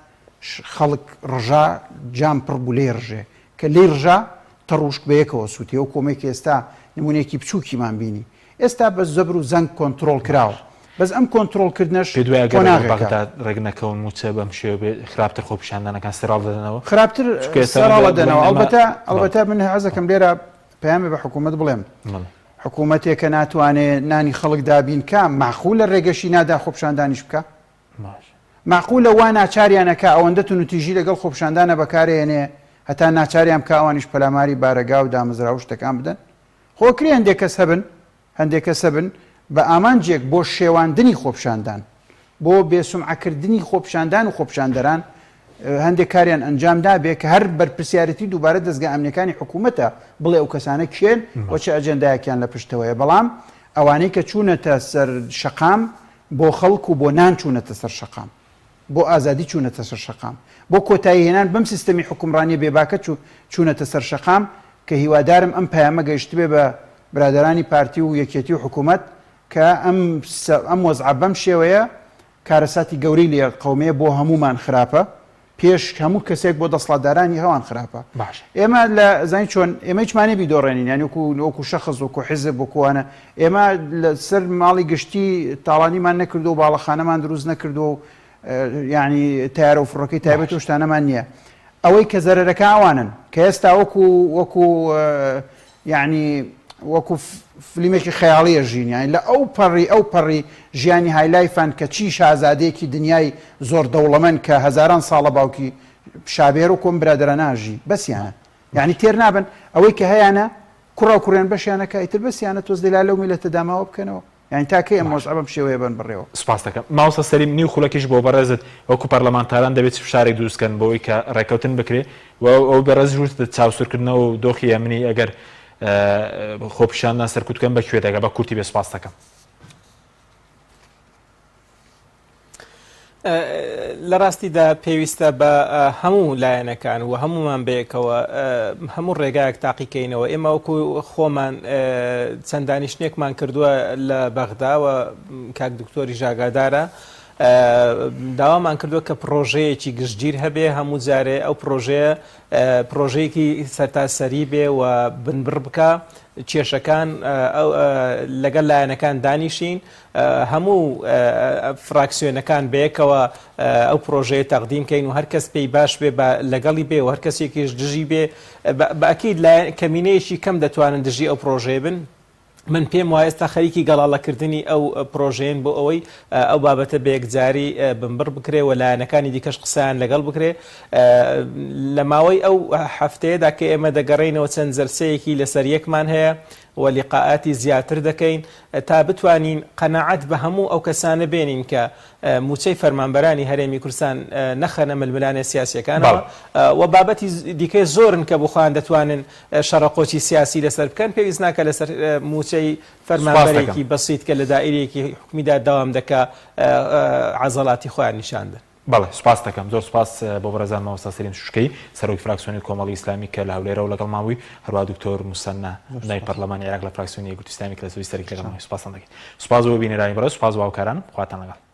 خەڵک ڕژا جام پڕ بوو لێ ڕژێ کە لێ ڕژا تەڕوشک بەیەکەوە سووتی ئەو کۆمێک ئێستا نمونێکی بچووکیمان بینی ئێستا بە زەبر و زەنگ کۆنتترۆل کراوە بەس ئەم کۆنتترۆلکردنەش ڕێگنەکەون موچە بەم شێوە خراپتر خۆپیشاندانەکان سراڵ دەدەنەوە خراپتر سەراڵە دەنەوە ئەڵبەتە من حەزەکەم لێرە پەیامێ بە حکوومەت بڵێم حکوومەتێکە ناتوانێت نانی خەڵک دابین کە معقول لە ڕێگەشی نادا خۆپشاندانیش بکە معقول لە وا ناچاریانەکە ئەوەندە تونوتیژی لەگەڵ خۆپشاندانە بەکارێنێ هەتا ناچاریان کە ئەوانیش پەلاماری بارەگا و دامەزرا و شتەکان بدەن خۆکری هەندێک کەس هەبن بە ئامانجێک بۆ شێواندنی خۆپشاندان بۆ بێسومعەکردنی خۆپشاندان و خۆپشاندەران هەندێک کاریان ئەنجام دابێت کە هەر بەرپرسیارەتی دووبارە دەستگا ئەمنیەکانی حکوومەتە بڵێ ئەو کەسانە کێن وەچە ئەجەندایەکیان لە پشتەوەیە بەڵام ئەوانەی کە چوونەتە سەر شەقام بۆ خەڵک و بۆ نان چوونەتە سەر شەقام بۆ ئازادی چوونەتە سەر شەقام بۆ کۆتایی هێنان بەم سیستەمی حکومڕانی بێباکە چوونەتە سەر شەقام کە هیوادارم ئەم پەیامە گەیشت بێ بە برادرانی پارتی و یەکێتی و حکوومەت کە ئەم وەزعە بەم شێوەیە کارەساتی گەورەی لێ قەومەیە بۆ هەمومان خراپە پێش هەموو کەسێک بۆ دەسەڵاتدارانی هەوان خراپە ئێمە لە زانی چۆن ئێمە هیچمانێ بیدۆڕێنین یانی وەکو شەخص وەکو حیزب وەکوانە ئێمە لەسەر ماڵی گشتی تاڵانیمان نەکردو و باڵەخانەمان دروست نەکردو و یعنی تیارە و فڕۆکەی تایبەت و شتانەمان نییە ئەوەی کە زەرەرەکە ئەوانن کە ئێستا وەکو یعنی وەکو فلیمێکی خەیاڵیە ژینیان لە ئەو پەڕی ژیانی هایلایفان کە چی شازادەیەکی دنیای زۆر دەوڵەمەند کە هەزاران ساڵە باوکی شابێر و کۆم برادرە ناژی بەسییانە یعنی تێر نابن ئەوەی کە هەیەە کوڕا و کوڕێن بەشیانەکە ئیتر بەسییانە تۆز دەلا لەو میلەتە داماوە بکەنەوە یعنی تاکەی ئەم مۆزعە بەم شێوەیە بن بڕێەوە سپاس دەکەم ماوسە سەریم نیو خولەکیش بۆ بەڕێزت وەکو پەرلەمانتاران دەبێت فشارێک دروستکەن بەوەی کە ڕێکەوتن بکرێ و ئەو بەڕێز ژوورت چاوسورکردنەوە و دۆخی ئەمنی ئەگەر خۆپیشاندان سەرکوتکەم بەکوێ دەگە بە کورتی بێ سپاس دەکەم لە ڕاستیدا پێویستە بە هەموو لایەنەکان و هەمومان بەیەکەوە هەموو ڕێگایەک تاقیکەینەوە ئێمە وەکو خۆمان چەندانی شتێکمان کردووە لە بەغداوە کاک دکتۆری ژاگادارە داوامان کردووە کە پرۆژەیەکی گشتگیر هەبێ هەموو جارێ ئەو پرۆژەیەکی سەرتاسەری بێ و بنبڕ بکە کێشەکان لەگەڵ لایەنەکان دانیشین هەموو فراکسیۆنەکان بەیەکەوە ئەو پرۆژەیە تەقدیم کەین و هەر کەس پێی باش بێ لەگەڵی بێ و هەر کەسێکیش دژی بێ بەئەکید کەمینەیەکی کەم دەتوانن دژی ئەو پرۆژەیە بن من پێم وایە ئێستا خەریکی گەڵاڵەکردنی ئەو پرۆژەیەن بۆ ئەوەی ئەو بابەتە بەیەکجاری بنبڕ بکرێ و لایەنەکانی دیکەش قسەیان لەگەڵ بکرێ لە ماوەی ئەو هەفتەیەدا کە ئێمە دەگەڕێینەوە چەند جەلسەیەکی لەسەر یەکمان هەیە و لیقاءاتی زیاتر دەکەین تا بتوانین قەناعەت بە هەموو ئەو کەسانە بێنین کە موچەی فەرمانبەرانی هەرێمی کوردستان نەخەنە ململانە سیاسیەکانەوە و بابەتی دیکەی زۆرن کە بخۆیان دەتوانن شەڕەقۆچی سیاسی لەسەر بکەن پێویست ناکە لەسەر موچەی فەرمانبەرێکی بەسیط کە لە دائیرەیەکی حکومیدا داوام دەکا عەزەڵاتی خۆیان نیشاندن. بەڵێ سپاس دەکەم زۆر سپاس بۆ بەڕێزان مامۆستا سەلیم شوشکەی سەرۆکی فراکسیۆنی کۆمەڵی ئیسلامی کە لە هەولێرە و لەگەڵ ماوەی هەروە دکتۆر موسەننا نای پەرلەمانی عێراق لە فراکسیۆنی یەکگرتووی ئیسلامی کە لە سەروی سەرێکی لەگەڵ ماوەی سپاس دەکەین. سپاس بۆ بینەرانی بەڕێز سپاس بۆ هاوکاران خواتان لەگەڵ